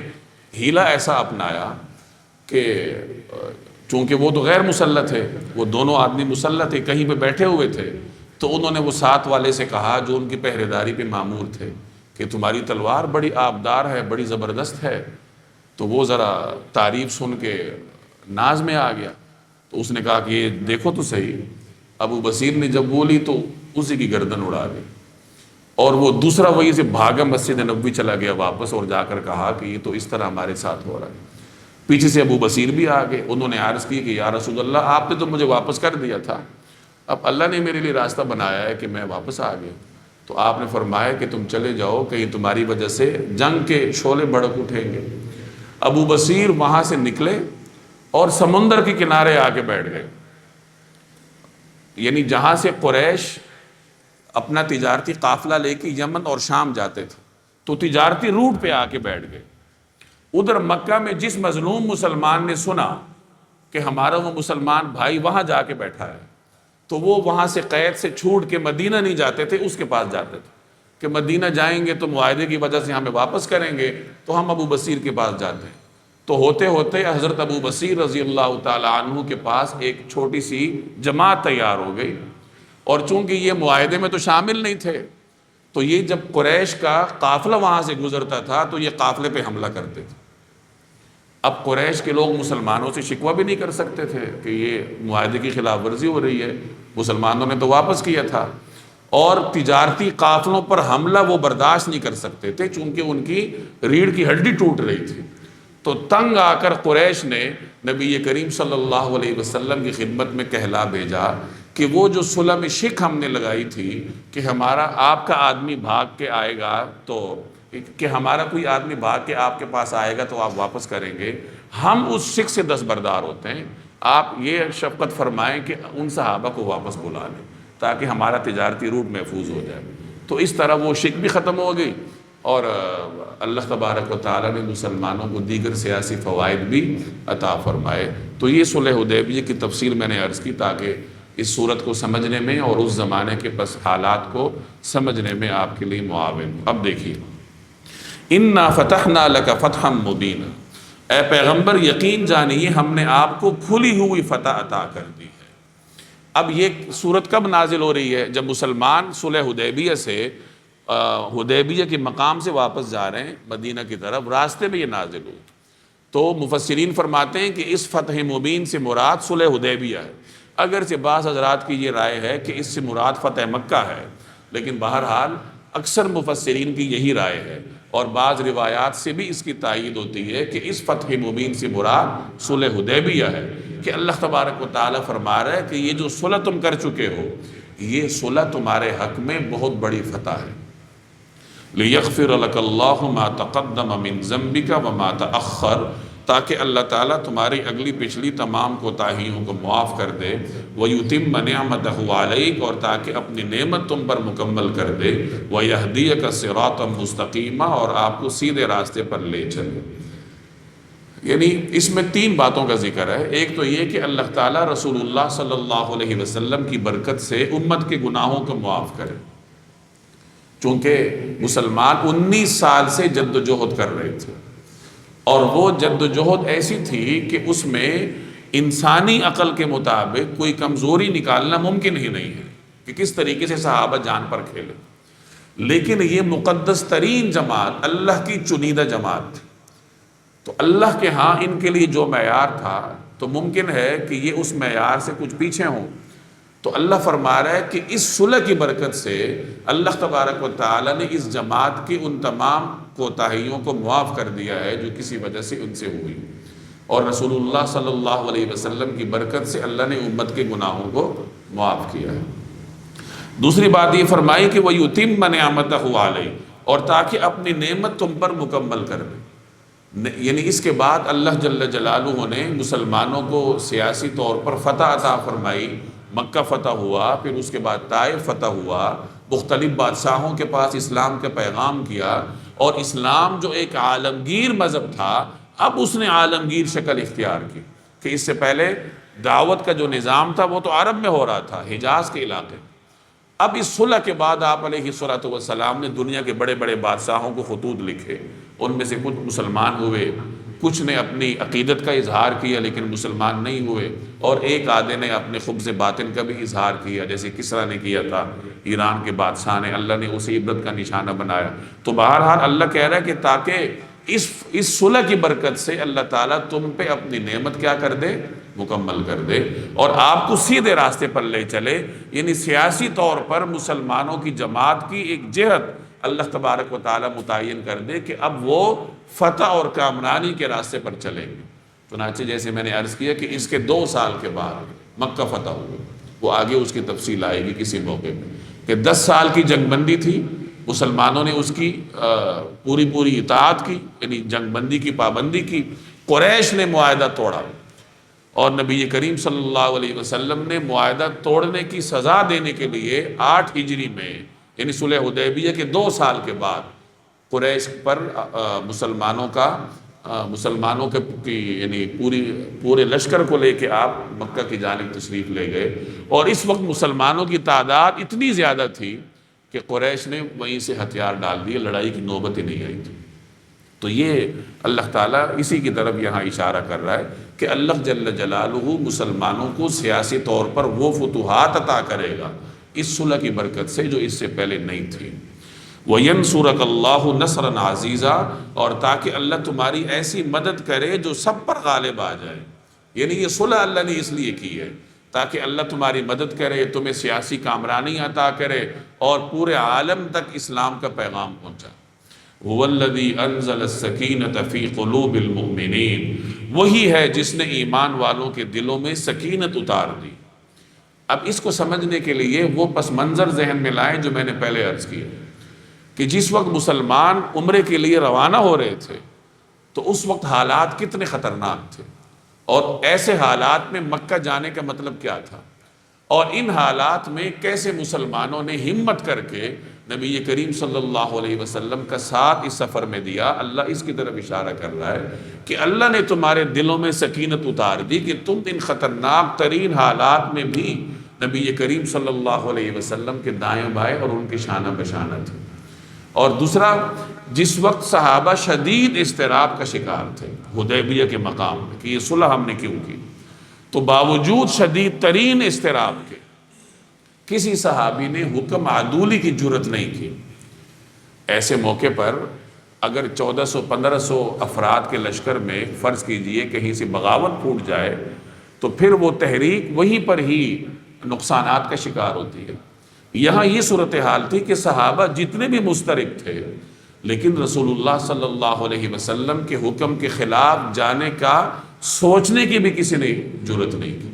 ہیلا ایسا اپنایا کہ چونکہ وہ تو غیر مسلح تھے، وہ دونوں آدمی مسلح تھے، کہیں پہ بیٹھے ہوئے تھے، تو انہوں نے وہ ساتھ والے سے کہا جو ان کی پہرے داری پہ مامور تھے کہ تمہاری تلوار بڑی آبدار ہے، بڑی زبردست ہے۔ تو وہ ذرا تعریف سن کے ناز میں آ گیا، تو اس نے کہا کہ یہ دیکھو تو صحیح۔ ابو بصیر نے جب بولی تو اسی کی گردن اڑا دی، اور وہ دوسرا وہی سے بھاگا مسجد نبوی چلا گیا واپس، اور جا کر کہا کہ یہ تو اس طرح ہمارے ساتھ ہو رہا ہے۔ پیچھے سے ابو بصیر بھی آ گئے، انہوں نے عرض کی کہ یا رسول اللہ آپ نے تو مجھے واپس کر دیا تھا، اب اللہ نے میرے لیے راستہ بنایا ہے کہ میں واپس آ گیا، تو آپ نے فرمایا کہ تم چلے جاؤ، کہیں تمہاری وجہ سے جنگ کے شعلے بھڑک اٹھیں گے۔ ابو بصیر وہاں سے نکلے اور سمندر کے کنارے آ کے بیٹھ گئے، یعنی جہاں سے قریش اپنا تجارتی قافلہ لے کے یمن اور شام جاتے تھے، تو تجارتی روٹ پہ آ کے بیٹھ گئے۔ ادھر مکہ میں جس مظلوم مسلمان نے سنا کہ ہمارا وہ مسلمان بھائی وہاں جا کے بیٹھا ہے، تو وہ وہاں سے قید سے چھوٹ کے مدینہ نہیں جاتے تھے، اس کے پاس جاتے تھے کہ مدینہ جائیں گے تو معاہدے کی وجہ سے ہمیں واپس کریں گے، تو ہم ابو بصیر کے پاس جاتے ہیں۔ تو ہوتے ہوتے حضرت ابو بصیر رضی اللہ تعالی عنہ کے پاس ایک چھوٹی سی جماعت تیار ہو گئی، اور چونکہ یہ معاہدے میں تو شامل نہیں تھے، تو یہ جب قریش کا قافلہ وہاں سے گزرتا تھا تو یہ قافلے پہ حملہ کرتے تھے۔ اب قریش کے لوگ مسلمانوں سے شکوہ بھی نہیں کر سکتے تھے کہ یہ معاہدے کی خلاف ورزی ہو رہی ہے، مسلمانوں نے تو واپس کیا تھا، اور تجارتی قافلوں پر حملہ وہ برداشت نہیں کر سکتے تھے چونکہ ان کی ریڑھ کی ہڈی ٹوٹ رہی تھی۔ تو تنگ آ کر قریش نے نبی کریم صلی اللہ علیہ وسلم کی خدمت میں کہلا بھیجا کہ وہ جو صلح میں شک ہم نے لگائی تھی کہ ہمارا آپ کا آدمی بھاگ کے آئے گا، تو کہ ہمارا کوئی آدمی بھاگ کے آپ کے پاس آئے گا تو آپ واپس کریں گے، ہم اس شک سے دستبردار ہوتے ہیں، آپ یہ شفقت فرمائیں کہ ان صحابہ کو واپس بلا لیں تاکہ ہمارا تجارتی روٹ محفوظ ہو جائے۔ تو اس طرح وہ شرک بھی ختم ہو گئی، اور اللہ تبارک و تعالیٰ نے مسلمانوں کو دیگر سیاسی فوائد بھی عطا فرمائے۔ تو یہ صلح حدیبیہ کی تفصیل میں نے عرض کی تاکہ اس صورت کو سمجھنے میں اور اس زمانے کے پس حالات کو سمجھنے میں آپ کے لیے معاون ہو۔ اب دیکھیے، اِنَّا فَتَحْنَا لَكَ فَتْحًا مُبِينًا، اے پیغمبر یقین جانیے ہم نے آپ کو کھلی ہوئی فتح عطا کر دی ہے۔ اب یہ صورت کب نازل ہو رہی ہے؟ جب مسلمان صلح حدیبیہ سے حدیبیہ کے مقام سے واپس جا رہے ہیں مدینہ کی طرف، راستے میں یہ نازل ہوئی۔ تو مفسرین فرماتے ہیں کہ اس فتح مبین سے مراد صلح حدیبیہ ہے، اگرچہ بعض حضرات کی یہ رائے ہے کہ اس سے مراد فتح مکہ ہے، لیکن بہرحال اکثر مفسرین کی یہی رائے ہے، اور بعض روایات سے بھی اس کی تائید ہوتی ہے کہ اس فتح مبین سے مراد صلح حدیبیہ ہے، کہ اللہ تبارک و تعالیٰ فرما رہا ہے کہ یہ جو صلح تم کر چکے ہو، یہ صلح تمہارے حق میں بہت بڑی فتح ہے۔ لِيَغْفِرَ لَكَ اللَّهُ مَا تَقَدَّمَ مِن ذَنبِكَ وَمَا تَأَخَّرَ، تاکہ اللہ تعالیٰ تمہاری اگلی پچھلی تمام کوتاہیوں کو معاف کر دے، وَيُتِمَّ نِعْمَتَهُ عَلَيْكَ، اور تاکہ اپنی نعمت تم پر مکمل کر دے، وَيَهْدِيَكَ صِرَاطًا مُسْتَقِيمًا، اور آپ کو سیدھے راستے پر لے چلے۔ یعنی اس میں تین باتوں کا ذکر ہے۔ ایک تو یہ کہ اللہ تعالیٰ رسول اللہ صلی اللہ علیہ وسلم کی برکت سے امت کے گناہوں کو معاف کرے، چونکہ مسلمان 19 سال سے جد و جہد کر رہے تھے، اور وہ جد و جہد ایسی تھی کہ اس میں انسانی عقل کے مطابق کوئی کمزوری نکالنا ممکن ہی نہیں ہے کہ کس طریقے سے صحابہ جان پر کھیلے، لیکن یہ مقدس ترین جماعت اللہ کی چنیدہ جماعت تھی، تو اللہ کے ہاں ان کے لیے جو معیار تھا تو ممکن ہے کہ یہ اس معیار سے کچھ پیچھے ہوں۔ تو اللہ فرما رہا ہے کہ اس صلح کی برکت سے اللہ تبارک و تعالیٰ نے اس جماعت کی ان تمام کوتاہیوں کو معاف کر دیا ہے جو کسی وجہ سے ان سے ہوئی، اور رسول اللہ صلی اللہ علیہ وسلم کی برکت سے اللہ نے امت کے گناہوں کو معاف کیا ہے۔ دوسری بات یہ فرمائی کہ وَيُتِمَّ نِعْمَتَهُ عَلَيْكَ، اور تاکہ اپنی نعمت تم پر مکمل کر دے۔ یعنی اس کے بعد اللہ جل جلالہ نے مسلمانوں کو سیاسی طور پر فتح عطا فرمائی، مکہ فتح ہوا، پھر اس کے بعد طائف فتح ہوا، مختلف بادشاہوں کے پاس اسلام کا پیغام کیا، اور اسلام جو ایک عالمگیر مذہب تھا اب اس نے عالمگیر شکل اختیار کی، کہ اس سے پہلے دعوت کا جو نظام تھا وہ تو عرب میں ہو رہا تھا، حجاز کے علاقے۔ اب اس صلح کے بعد آپ علیہ الصلوۃ والسلام نے دنیا کے بڑے بڑے بادشاہوں کو خطوط لکھے، ان میں سے کچھ مسلمان ہوئے، کچھ نے اپنی عقیدت کا اظہار کیا لیکن مسلمان نہیں ہوئے، اور ایک آدھے نے اپنے خبث باطن کا بھی اظہار کیا، جیسے کسریٰ نے کیا تھا، ایران کے بادشاہ نے، اللہ نے اسے عبرت کا نشانہ بنایا۔ تو بہرحال اللہ کہہ رہا ہے کہ تاکہ اس صلح کی برکت سے اللہ تعالیٰ تم پہ اپنی نعمت کیا کر دے، مکمل کر دے، اور آپ کو سیدھے راستے پر لے چلے، یعنی سیاسی طور پر مسلمانوں کی جماعت کی ایک جہت اللہ تبارک و تعالیٰ متعین کر دے کہ اب وہ فتح اور کامرانی کے راستے پر چلیں گے۔ چنانچہ جیسے میں نے عرض کیا کہ اس کے 2 سال کے بعد مکہ فتح ہوئی، وہ آگے اس کی تفصیل آئے گی کسی موقع میں، کہ 10 سال کی جنگ بندی تھی، مسلمانوں نے اس کی پوری اطاعت کی، یعنی جنگ بندی کی پابندی کی۔ قریش نے معاہدہ توڑا، اور نبی کریم صلی اللہ علیہ وسلم نے معاہدہ توڑنے کی سزا دینے کے لیے 8 ہجری میں، یعنی صلح حدیبیہ کے 2 سال کے بعد قریش پر مسلمانوں کے یعنی پورے لشکر کو لے کے آپ مکہ کی جانب تشریف لے گئے، اور اس وقت مسلمانوں کی تعداد اتنی زیادہ تھی کہ قریش نے وہیں سے ہتھیار ڈال دیے، لڑائی کی نوبت ہی نہیں آئی تھی۔ تو یہ اللہ تعالیٰ اسی کی طرف یہاں اشارہ کر رہا ہے کہ اللہ جل جلالہ مسلمانوں کو سیاسی طور پر وہ فتوحات عطا کرے گا اس صلح کی برکت سے جو اس سے پہلے نہیں تھی۔ وَيَنْصُرَكَ اللَّهُ نَصْرًا عَزِيزًا، اور تاکہ اللہ تمہاری ایسی مدد کرے جو سب پر غالب آ جائے، یعنی یہ صلح اللہ نے اس لیے کی ہے تاکہ اللہ تمہاری مدد کرے، تمہیں سیاسی کامرانی عطا کرے، اور پورے عالم تک اسلام کا پیغام پہنچائے۔ هُوَ الَّذِي أَنزَلَ السَّكِينَةَ فِي قُلُوبِ الْمُؤْمِنِينَ، وہی ہے جس نے ایمان والوں کے دلوں میں سکینت اتار دی۔ اب اس کو سمجھنے کے لیے وہ پس منظر ذہن میں لائیں جو میں نے پہلے عرض کیا کہ جس وقت مسلمان عمرے کے لیے روانہ ہو رہے تھے تو اس وقت حالات کتنے خطرناک تھے، اور ایسے حالات میں مکہ جانے کا مطلب کیا تھا، اور ان حالات میں کیسے مسلمانوں نے ہمت کر کے نبی کریم صلی اللہ علیہ وسلم کا ساتھ اس سفر میں دیا، اللہ اس کی طرف اشارہ کر رہا ہے کہ اللہ نے تمہارے دلوں میں سکینت اتار دی کہ تم ان خطرناک ترین حالات میں بھی نبی کریم صلی اللہ علیہ وسلم کے دائیں بائیں اور ان کے شانہ بشانہ تھے۔ اور دوسرا، جس وقت صحابہ شدید اضطراب کا شکار تھے حدیبیہ کے مقام میں کہ یہ صلح ہم نے کیوں کی، تو باوجود شدید ترین اضطراب کے کسی صحابی نے حکم عدولی کی جرت نہیں کی۔ ایسے موقع پر اگر 1400-1500 افراد کے لشکر میں فرض کیجئے کہیں سے بغاوت پھوٹ جائے تو پھر وہ تحریک وہیں پر ہی نقصانات کا شکار ہوتی ہے۔ یہاں یہ صورتحال تھی کہ صحابہ جتنے بھی مسترب تھے لیکن رسول اللہ صلی اللہ علیہ وسلم کے حکم کے خلاف جانے کا سوچنے کی بھی کسی نے جرت نہیں کی،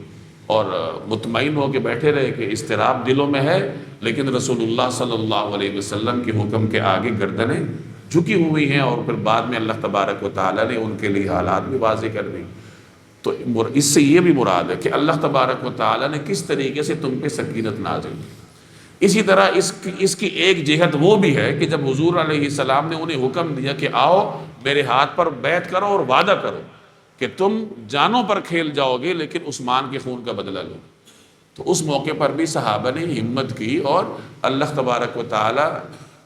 اور مطمئن ہو کے بیٹھے رہے کہ اضطراب دلوں میں ہے لیکن رسول اللہ صلی اللہ علیہ وسلم کے حکم کے آگے گردنیں جھکی ہوئی ہیں، اور پھر بعد میں اللہ تبارک و تعالیٰ نے ان کے لیے حالات بھی واضح کر دی۔ تو اس سے یہ بھی مراد ہے کہ اللہ تبارک و تعالیٰ نے کس طریقے سے تم پہ سکینت نازل کی۔ اسی طرح اس کی ایک جہت وہ بھی ہے کہ جب حضور علیہ السلام نے انہیں حکم دیا کہ آؤ میرے ہاتھ پر بیعت کرو اور وعدہ کرو کہ تم جانوں پر کھیل جاؤ گے لیکن عثمان کے خون کا بدلہ لو، تو اس موقع پر بھی صحابہ نے ہمت کی اور اللہ تبارک و تعالیٰ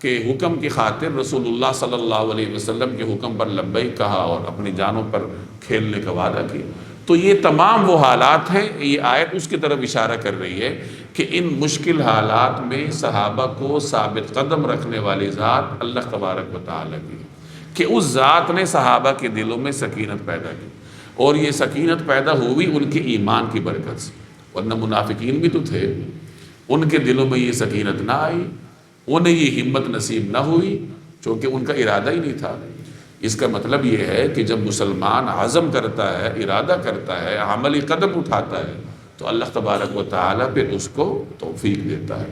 کے حکم کی خاطر رسول اللہ صلی اللہ علیہ وسلم کے حکم پر لبیک کہا اور اپنی جانوں پر کھیلنے کا وعدہ کیا۔ تو یہ تمام وہ حالات ہیں، یہ آیت اس کی طرف اشارہ کر رہی ہے کہ ان مشکل حالات میں صحابہ کو ثابت قدم رکھنے والی ذات اللہ تبارک و تعالیٰ کی، کہ اس ذات نے صحابہ کے دلوں میں سکینت پیدا کی، اور یہ سکینت پیدا ہوئی ان کے ایمان کی برکت سے، ورنہ منافقین بھی تو تھے، ان کے دلوں میں یہ سکینت نہ آئی، انہیں یہ ہمت نصیب نہ ہوئی چونکہ ان کا ارادہ ہی نہیں تھا۔ اس کا مطلب یہ ہے کہ جب مسلمان عزم کرتا ہے، ارادہ کرتا ہے، عملی قدم اٹھاتا ہے تو اللہ تبارک و تعالیٰ پھر اس کو توفیق دیتا ہے۔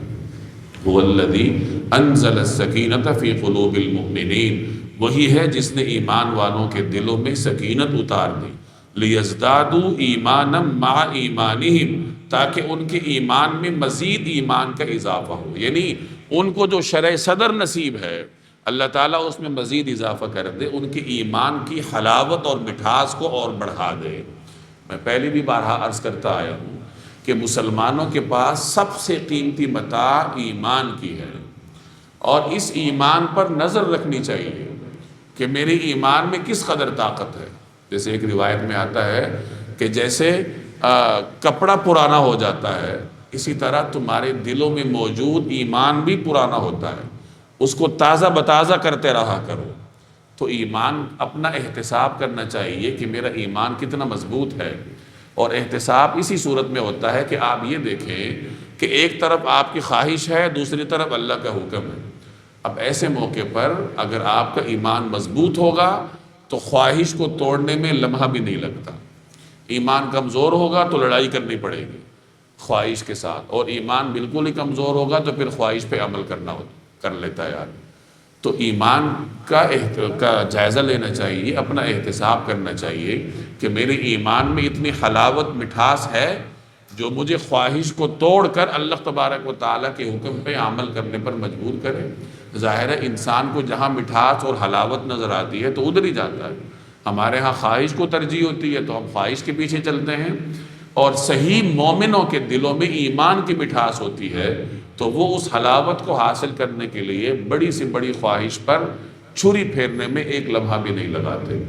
هو الذی انزل السکینۃ فی قلوب المؤمنین، وہی ہے جس نے ایمان والوں کے دلوں میں سکینت اتار دی، لیزدادوا ایمانا مع ایمانہم، تاکہ ان کے ایمان میں مزید ایمان کا اضافہ ہو، یعنی ان کو جو شرح صدر نصیب ہے اللہ تعالیٰ اس میں مزید اضافہ کر دے، ان کے ایمان کی حلاوت اور مٹھاس کو اور بڑھا دے۔ میں پہلے بھی بارہا عرض کرتا آیا ہوں کہ مسلمانوں کے پاس سب سے قیمتی متاع ایمان کی ہے، اور اس ایمان پر نظر رکھنی چاہیے کہ میرے ایمان میں کس قدر طاقت ہے۔ جیسے ایک روایت میں آتا ہے کہ جیسے کپڑا پرانا ہو جاتا ہے اسی طرح تمہارے دلوں میں موجود ایمان بھی پرانا ہوتا ہے، اس کو تازہ بتازہ کرتے رہا کرو۔ تو ایمان اپنا احتساب کرنا چاہیے کہ میرا ایمان کتنا مضبوط ہے، اور احتساب اسی صورت میں ہوتا ہے کہ آپ یہ دیکھیں کہ ایک طرف آپ کی خواہش ہے، دوسری طرف اللہ کا حکم ہے۔ اب ایسے موقع پر اگر آپ کا ایمان مضبوط ہوگا تو خواہش کو توڑنے میں لمحہ بھی نہیں لگتا، ایمان کمزور ہوگا تو لڑائی کرنی پڑے گی خواہش کے ساتھ، اور ایمان بالکل ہی کمزور ہوگا تو پھر خواہش پہ عمل کر لیتا ہے آدمی۔ تو ایمان کا جائزہ لینا چاہیے، اپنا احتساب کرنا چاہیے کہ میرے ایمان میں اتنی حلاوت مٹھاس ہے جو مجھے خواہش کو توڑ کر اللہ تبارک و تعالیٰ کے حکم پہ عمل کرنے پر مجبور کرے۔ ظاہر ہے انسان کو جہاں مٹھاس اور حلاوت نظر آتی ہے تو ادھر ہی جاتا ہے۔ ہمارے ہاں خواہش کو ترجیح ہوتی ہے تو ہم خواہش کے پیچھے چلتے ہیں، اور صحیح مومنوں کے دلوں میں ایمان کی مٹھاس ہوتی ہے تو وہ اس حلاوت کو حاصل کرنے کے لیے بڑی سے بڑی خواہش پر چھری پھیرنے میں ایک لمحہ بھی نہیں لگاتے۔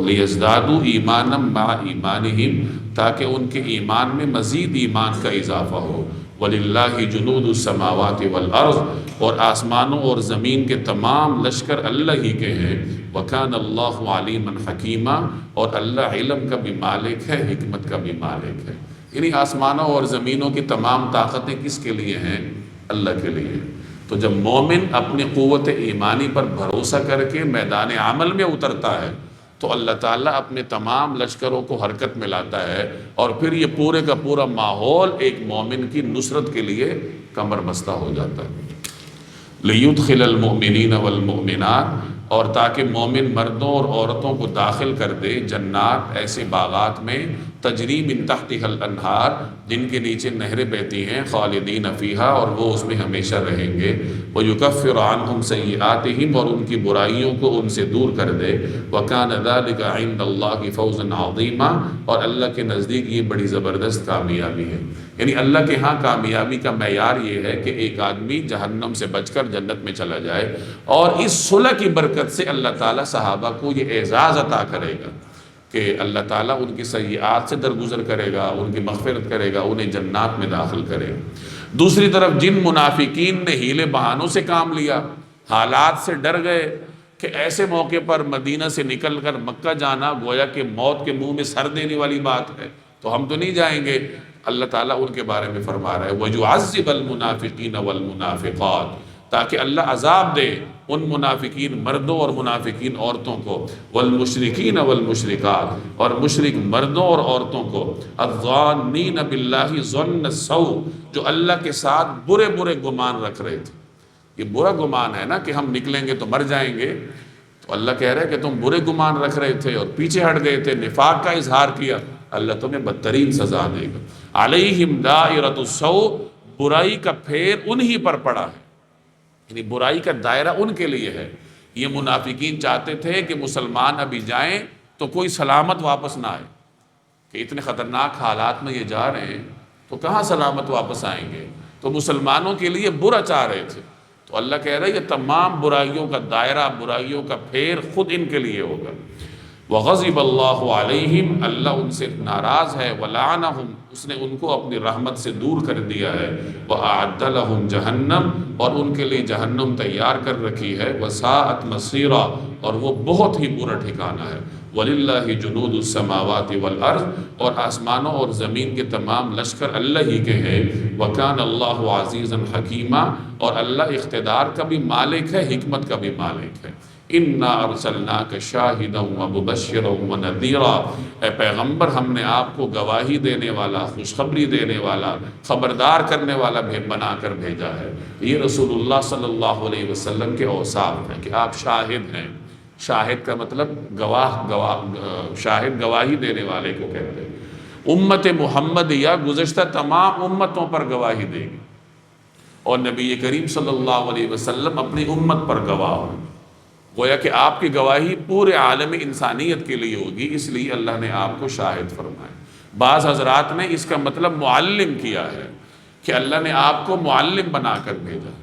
لیزدادوا ایمانا مع ایمانہم، تاکہ ان کے ایمان میں مزید ایمان کا اضافہ ہو۔ وَلِلَّهِ جُنُودُ السَّمَاوَاتِ وَالْأَرْضِ، اور آسمانوں اور زمین کے تمام لشکر اللہ ہی کے ہیں۔ وَكَانَ اللَّهُ عَلِيمًا حَكِيمًا، اور اللہ علم کا بھی مالک ہے، حکمت کا بھی مالک ہے۔ یعنی آسمانوں اور زمینوں کی تمام طاقتیں کس کے لیے ہیں؟ اللہ کے لیے۔ تو جب مومن اپنی قوت ایمانی پر بھروسہ کر کے میدان عمل میں اترتا ہے تو اللہ تعالیٰ اپنے تمام لشکروں کو حرکت میں لاتا ہے، اور پھر یہ پورے کا پورا ماحول ایک مومن کی نصرت کے لیے کمر بستہ ہو جاتا ہے۔ لِيُدْخِلَ الْمُؤْمِنِينَ وَالْمُؤْمِنَاتِ، اور تاکہ مومن مردوں اور عورتوں کو داخل کر دے جنات، ایسے باغات میں تجری من تحتها الانہار، جن کے نیچے نہریں بہتی ہیں، خالدین فیہا، اور وہ اس میں ہمیشہ رہیں گے، ویکفر عنہم سیئاتہم، اور ان کی برائیوں کو ان سے دور کر دے، وکان ذلک عند اللہ فوزا عظیما، اور اللہ کے نزدیک یہ بڑی زبردست کامیابی ہے۔ یعنی اللہ کے ہاں کامیابی کا معیار یہ ہے کہ ایک آدمی جہنم سے بچ کر جنت میں چلا جائے، اور اس صلح کی برکت سے اللہ تعالیٰ صحابہ کو یہ اعزاز عطا کرے گا کہ اللہ تعالیٰ ان کی سیئات سے درگزر کرے گا، ان کی مغفرت کرے گا، انہیں جنات میں داخل کرے گا۔ دوسری طرف جن منافقین نے ہیلے بہانوں سے کام لیا، حالات سے ڈر گئے کہ ایسے موقع پر مدینہ سے نکل کر مکہ جانا گویا کہ موت کے منہ میں سر دینے والی بات ہے، تو ہم تو نہیں جائیں گے، اللہ تعالیٰ ان کے بارے میں فرما رہا ہے وَيُعَذِّبَ الْمُنَافِقِينَ وَالْمُنَافِقَاتِ، تاکہ اللہ عذاب دے ان منافقین مردوں اور منافقین عورتوں کو، والمشرکین والمشرکات، اور مشرک مردوں اور عورتوں کو، الظانین باللہ ظن السوء، جو اللہ کے ساتھ برے برے گمان رکھ رہے تھے۔ یہ برا گمان ہے نا کہ ہم نکلیں گے تو مر جائیں گے، تو اللہ کہہ رہے ہے کہ تم برے گمان رکھ رہے تھے اور پیچھے ہٹ گئے تھے، نفاق کا اظہار کیا، اللہ تمہیں بدترین سزا دے گا۔ علیہم دائرۃ السوء، برائی کا پھیر انہی پر پڑا ہے، یعنی برائی کا دائرہ ان کے لیے ہے۔ یہ منافقین چاہتے تھے کہ مسلمان ابھی جائیں تو کوئی سلامت واپس نہ آئے، کہ اتنے خطرناک حالات میں یہ جا رہے ہیں تو کہاں سلامت واپس آئیں گے، تو مسلمانوں کے لیے برا چاہ رہے تھے۔ تو اللہ کہہ رہا ہے یہ تمام برائیوں کا دائرہ، برائیوں کا پھیر خود ان کے لیے ہوگا۔ وغضب اللہ علیہم، اللہ ان سے ناراض ہے، ولعنہم، اس نے ان کو اپنی رحمت سے دور کر دیا ہے، وأعد لہم جہنم، اور ان کے لیے جہنم تیار کر رکھی ہے، وساءت مصیرا، اور وہ بہت ہی برا ٹھکانہ ہے۔ وَلِلَّهِ جُنُودُ السَّمَاوَاتِ وَالْأَرْضِ، اور آسمانوں اور زمین کے تمام لشکر اللہ ہی کے ہیں، وَكَانَ اللَّهُ عَزِيزًا حَكِيمًا، اور اللہ اقتدار کا بھی مالک ہے، حکمت کا بھی مالک ہے۔ اِنَّا أَرْسَلْنَاكَ شَاهِدًا وَمُبَشِّرًا وَنَذِيرًا، اے پیغمبر ہم نے آپ کو گواہی دینے والا، خوشخبری دینے والا، خبردار کرنے والا بنا کر بھیجا ہے۔ یہ رسول اللہ صلی اللہ علیہ وسلم کے اوصاف ہیں کہ آپ شاہد ہیں۔ شاہد کا مطلب شاہد گواہی دینے والے کو کہتے ہیں۔ امت محمدیہ گزشتہ تمام امتوں پر گواہی دے گی، اور نبی کریم صلی اللہ علیہ وسلم اپنی امت پر گواہ ہوں، گویا کہ آپ کی گواہی پورے عالم انسانیت کے لیے ہوگی، اس لیے اللہ نے آپ کو شاہد فرمایا۔ بعض حضرات نے اس کا مطلب معلم کیا ہے کہ اللہ نے آپ کو معلم بنا کر بھیجا۔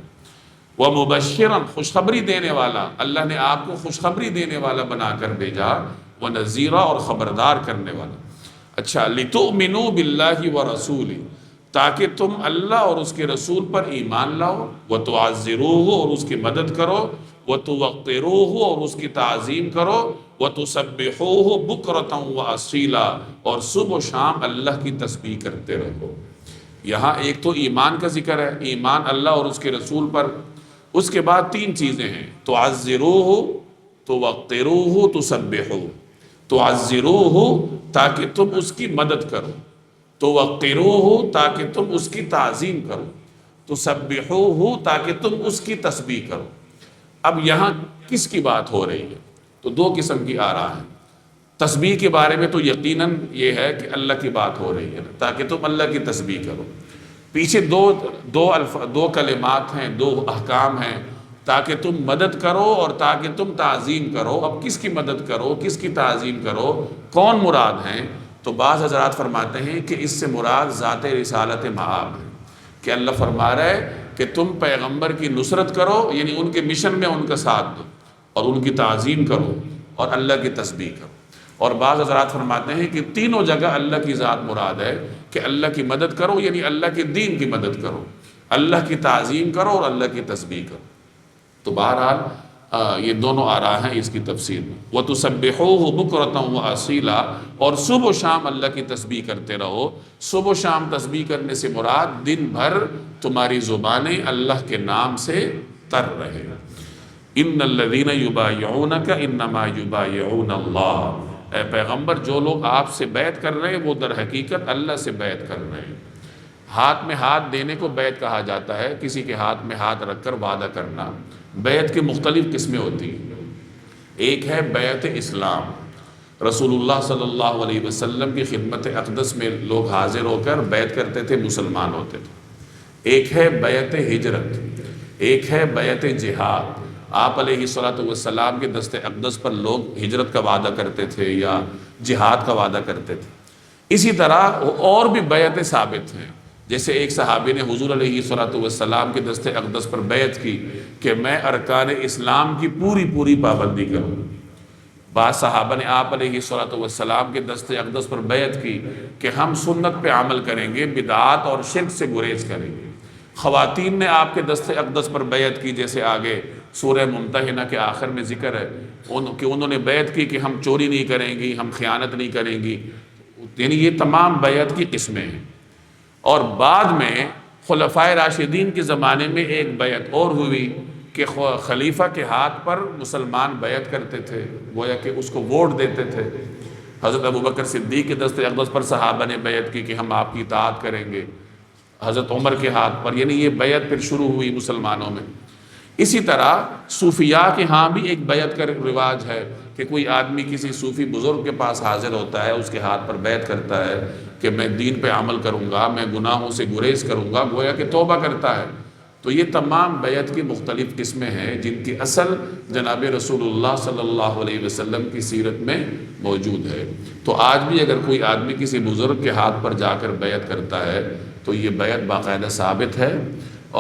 وَمُبَشِّرًا، خوشخبری دینے والا، اللہ نے آپ کو خوشخبری دینے والا بنا کر بھیجا، وَنَذِيرًا، اور خبردار کرنے والا۔ اچھا، لِتُؤْمِنُوا بِاللَّهِ وَرَسُولِهِ، تاکہ تم اللہ اور اس کے رسول پر ایمان لاؤ، وَتُعَزِّرُوهُ، اور اس کی مدد کرو، وَتُوَقِّرُوهُ، اور اس کی تعظیم کرو، وَتُسَبِّحُوهُ بُكْرَةً وَأَصِيلًا، اور صبح و شام اللہ کی تسبیح کرتے رہو۔ یہاں ایک تو ایمان کا ذکر ہے، ایمان اللہ اور اس کے رسول پر، اس کے بعد تین چیزیں ہیں، تعزروہ، توقروہ، تسبحوہ۔ تعزروہ، تاکہ تم اس کی مدد کرو، توقروہ، تاکہ تم اس کی تعظیم کرو، تسبحوہ، تاکہ تم اس کی تسبیح کرو۔ اب یہاں کس کی بات ہو رہی ہے؟ تو دو قسم کی آراء ہیں۔ تسبیح کے بارے میں تو یقیناً یہ ہے کہ اللہ کی بات ہو رہی ہے، تاکہ تم اللہ کی تسبیح کرو۔ پیچھے دو کلمات ہیں، دو احکام ہیں، تاکہ تم مدد کرو اور تاکہ تم تعظیم کرو۔ اب کس کی مدد کرو، کس کی تعظیم کرو، کون مراد ہیں؟ تو بعض حضرات فرماتے ہیں کہ اس سے مراد ذات رسالت مآب ہے، کہ اللہ فرما رہا ہے کہ تم پیغمبر کی نصرت کرو، یعنی ان کے مشن میں ان کا ساتھ دو، اور ان کی تعظیم کرو اور اللہ کی تسبیح کرو۔ اور بعض حضرات فرماتے ہیں کہ تینوں جگہ اللہ کی ذات مراد ہے، کہ اللہ کی مدد کرو یعنی اللہ کے دین کی مدد کرو، اللہ کی تعظیم کرو اور اللہ کی تسبیح کرو۔ تو بہرحال یہ دونوں آراء ہیں اس کی تفسیر میں۔ وَتُسَبِّحُوهُ بُكْرَةً وَأَصِيلًا، اور صبح و شام اللہ کی تسبیح کرتے رہو۔ صبح و شام تسبیح کرنے سے مراد دن بھر تمہاری زبانیں اللہ کے نام سے تر رہے۔ إِنَّ الَّذِينَ يُبَايِعُونَكَ إِنَّمَا يُبَايِعُونَ اللَّهَ، اے پیغمبر جو لوگ آپ سے بیعت کر رہے ہیں وہ در حقیقت اللہ سے بیعت کر رہے ہیں۔ ہاتھ میں ہاتھ دینے کو بیعت کہا جاتا ہے، کسی کے ہاتھ میں ہاتھ رکھ کر وعدہ کرنا۔ بیعت کی مختلف قسمیں ہوتی ہیں، ایک ہے بیعت اسلام، رسول اللہ صلی اللہ علیہ وسلم کی خدمت اقدس میں لوگ حاضر ہو کر بیعت کرتے تھے، مسلمان ہوتے تھے۔ ایک ہے بیعت ہجرت، ایک ہے بیعت جہاد۔ آپ علیہ الصلوۃ والسلام کے دست اقدس پر لوگ ہجرت کا وعدہ کرتے تھے یا جہاد کا وعدہ کرتے تھے۔ اسی طرح اور بھی بیعتیں ثابت ہیں، جیسے ایک صحابی نے حضور علیہ الصلوۃ والسلام کے دست اقدس پر بیعت کی کہ میں ارکان اسلام کی پوری پابندی کروں۔ بعض صحابہ نے آپ علیہ الصلوۃ والسلام کے دست اقدس پر بیعت کی کہ ہم سنت پہ عمل کریں گے، بدعات اور شرک سے گریز کریں گے۔ خواتین نے آپ کے دست اقدس پر بیعت کی، جیسے آگے سورہ ممتحنہ کے آخر میں ذکر ہے کہ انہوں نے بیعت کی کہ ہم چوری نہیں کریں گی، ہم خیانت نہیں کریں گی۔ یعنی یہ تمام بیعت کی قسمیں ہیں۔ اور بعد میں خلفائے راشدین کے زمانے میں ایک بیعت اور ہوئی کہ خلیفہ کے ہاتھ پر مسلمان بیعت کرتے تھے، گویا کہ اس کو ووٹ دیتے تھے۔ حضرت ابوبکر صدیق کے دست اقدس پر صحابہ نے بیعت کی کہ ہم آپ کی اطاعت کریں گے، حضرت عمر کے ہاتھ پر، یعنی یہ بیعت پھر شروع ہوئی مسلمانوں میں۔ اسی طرح صوفیاء کے ہاں بھی ایک بیعت کا رواج ہے کہ کوئی آدمی کسی صوفی بزرگ کے پاس حاضر ہوتا ہے، اس کے ہاتھ پر بیعت کرتا ہے کہ میں دین پہ عمل کروں گا، میں گناہوں سے گریز کروں گا، گویا کہ توبہ کرتا ہے۔ تو یہ تمام بیعت کی مختلف قسمیں ہیں جن کی اصل جناب رسول اللہ صلی اللہ علیہ وسلم کی سیرت میں موجود ہے۔ تو آج بھی اگر کوئی آدمی کسی بزرگ کے ہاتھ پر جا کر بیعت کرتا ہے تو یہ بیعت باقاعدہ ثابت ہے،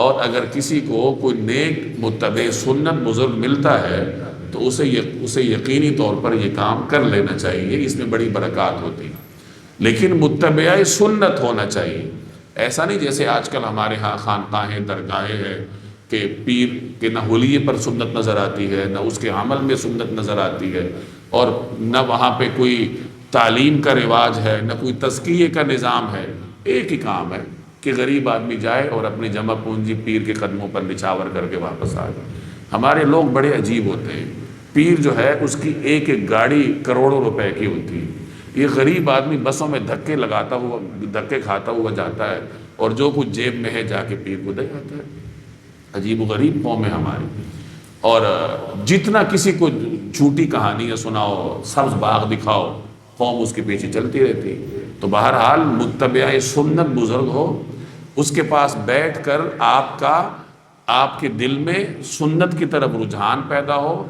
اور اگر کسی کو کوئی نیک متبع سنت بزرگ ملتا ہے تو اسے یقینی طور پر یہ کام کر لینا چاہیے، اس میں بڑی برکات ہوتی ہے۔ لیکن متبع سنت ہونا چاہیے، ایسا نہیں جیسے آج کل ہمارے ہاں خانقاہیں درگاہیں ہیں کہ پیر کے نہ حلیے پر سنت نظر آتی ہے، نہ اس کے عمل میں سنت نظر آتی ہے، اور نہ وہاں پہ کوئی تعلیم کا رواج ہے، نہ کوئی تزکیے کا نظام ہے۔ ایک ہی کام ہے کہ غریب آدمی جائے اور اپنی جمع پونجی پیر کے قدموں پر نچھاور کر کے واپس آ جائے۔ ہمارے لوگ بڑے عجیب ہوتے ہیں، پیر جو ہے اس کی ایک ایک گاڑی کروڑوں روپے کی ہوتی ہے، یہ غریب آدمی بسوں میں دھکے کھاتا ہوا جاتا ہے، اور جو کچھ جیب میں ہے جا کے پیر کو دے جاتا ہے۔ عجیب و غریب قوم ہے ہماری۔ اور جتنا کسی کو جھوٹی کہانیاں سناؤ، سبز باغ دکھاؤ، قوم اس کے پیچھے چلتی رہتی۔ تو بہرحال متبع سنت بزرگ ہو، اس کے پاس بیٹھ کر آپ کے دل میں سنت کی طرف رجحان پیدا ہو،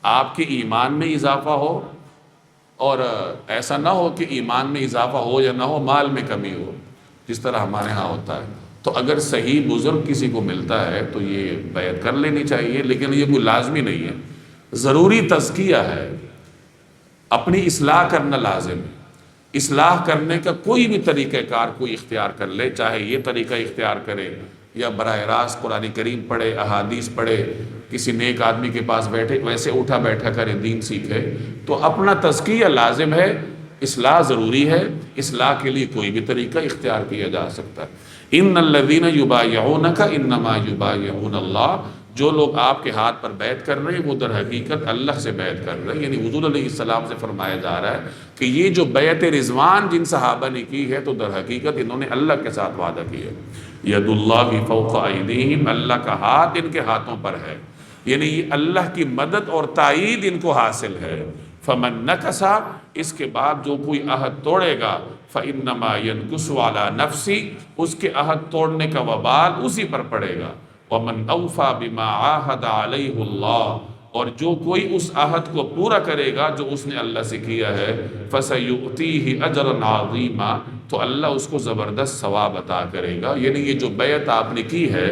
آپ کے ایمان میں اضافہ ہو، اور ایسا نہ ہو کہ ایمان میں اضافہ ہو یا نہ ہو، مال میں کمی ہو، جس طرح ہمارے ہاں ہوتا ہے۔ تو اگر صحیح بزرگ کسی کو ملتا ہے تو یہ بیعت کر لینی چاہیے، لیکن یہ کوئی لازمی نہیں ہے، ضروری تزکیہ ہے، اپنی اصلاح کرنا لازم ہے۔ اصلاح کرنے کا کوئی بھی طریقہ کار کوئی اختیار کر لے، چاہے یہ طریقہ اختیار کرے یا براہ راست قرآن کریم پڑھے، احادیث پڑھے، کسی نیک آدمی کے پاس بیٹھے، ویسے اٹھا بیٹھا کرے، دین سیکھے، تو اپنا تزکیہ لازم ہے، اصلاح ضروری ہے۔ اصلاح کے لیے کوئی بھی طریقہ اختیار کیا جا سکتا ہے۔ ان الذین یبایعونک انما یبایعون اللہ، جو لوگ آپ کے ہاتھ پر بیعت کر رہے ہیں وہ در حقیقت اللہ سے بیعت کر رہے ہیں۔ یعنی حضور علیہ السلام سے فرمایا جا رہا ہے کہ یہ جو بیعت رضوان جن صحابہ نے کی ہے تو در حقیقت انہوں نے اللہ کے ساتھ وعدہ کیا ہے۔ ید اللہ فوق ایدیہم، اللہ کا ہاتھ ان کے ہاتھوں پر ہے، یعنی یہ اللہ کی مدد اور تائید ان کو حاصل ہے۔ فمن نکسا، اس کے بعد جو کوئی عہد توڑے گا، فإنما ينكث على نفسه، اس کے عہد توڑنے کا وبال اسی پر پڑے گا۔ ومن اوفى بما عاهد عليه اللہ، اور جو کوئی اس عہد کو پورا کرے گا جو اس نے اللہ سے کیا ہے، فسيؤتيه اجرا عظيما، تو اللہ اس کو زبردست ثواب عطا کرے گا۔ یعنی یہ جو بیعت آپ نے کی ہے،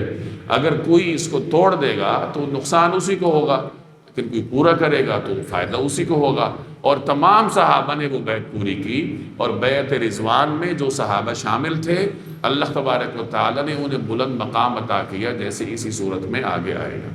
اگر کوئی اس کو توڑ دے گا تو نقصان اسی کو ہوگا، لیکن کوئی پورا کرے گا تو فائدہ اسی کو ہوگا۔ اور تمام صحابہ نے وہ بیعت پوری کی، اور بیعت رضوان میں جو صحابہ شامل تھے اللہ تبارک و تعالی نے انہیں بلند مقام عطا کیا، جیسے اسی صورت میں آگے آئے گا۔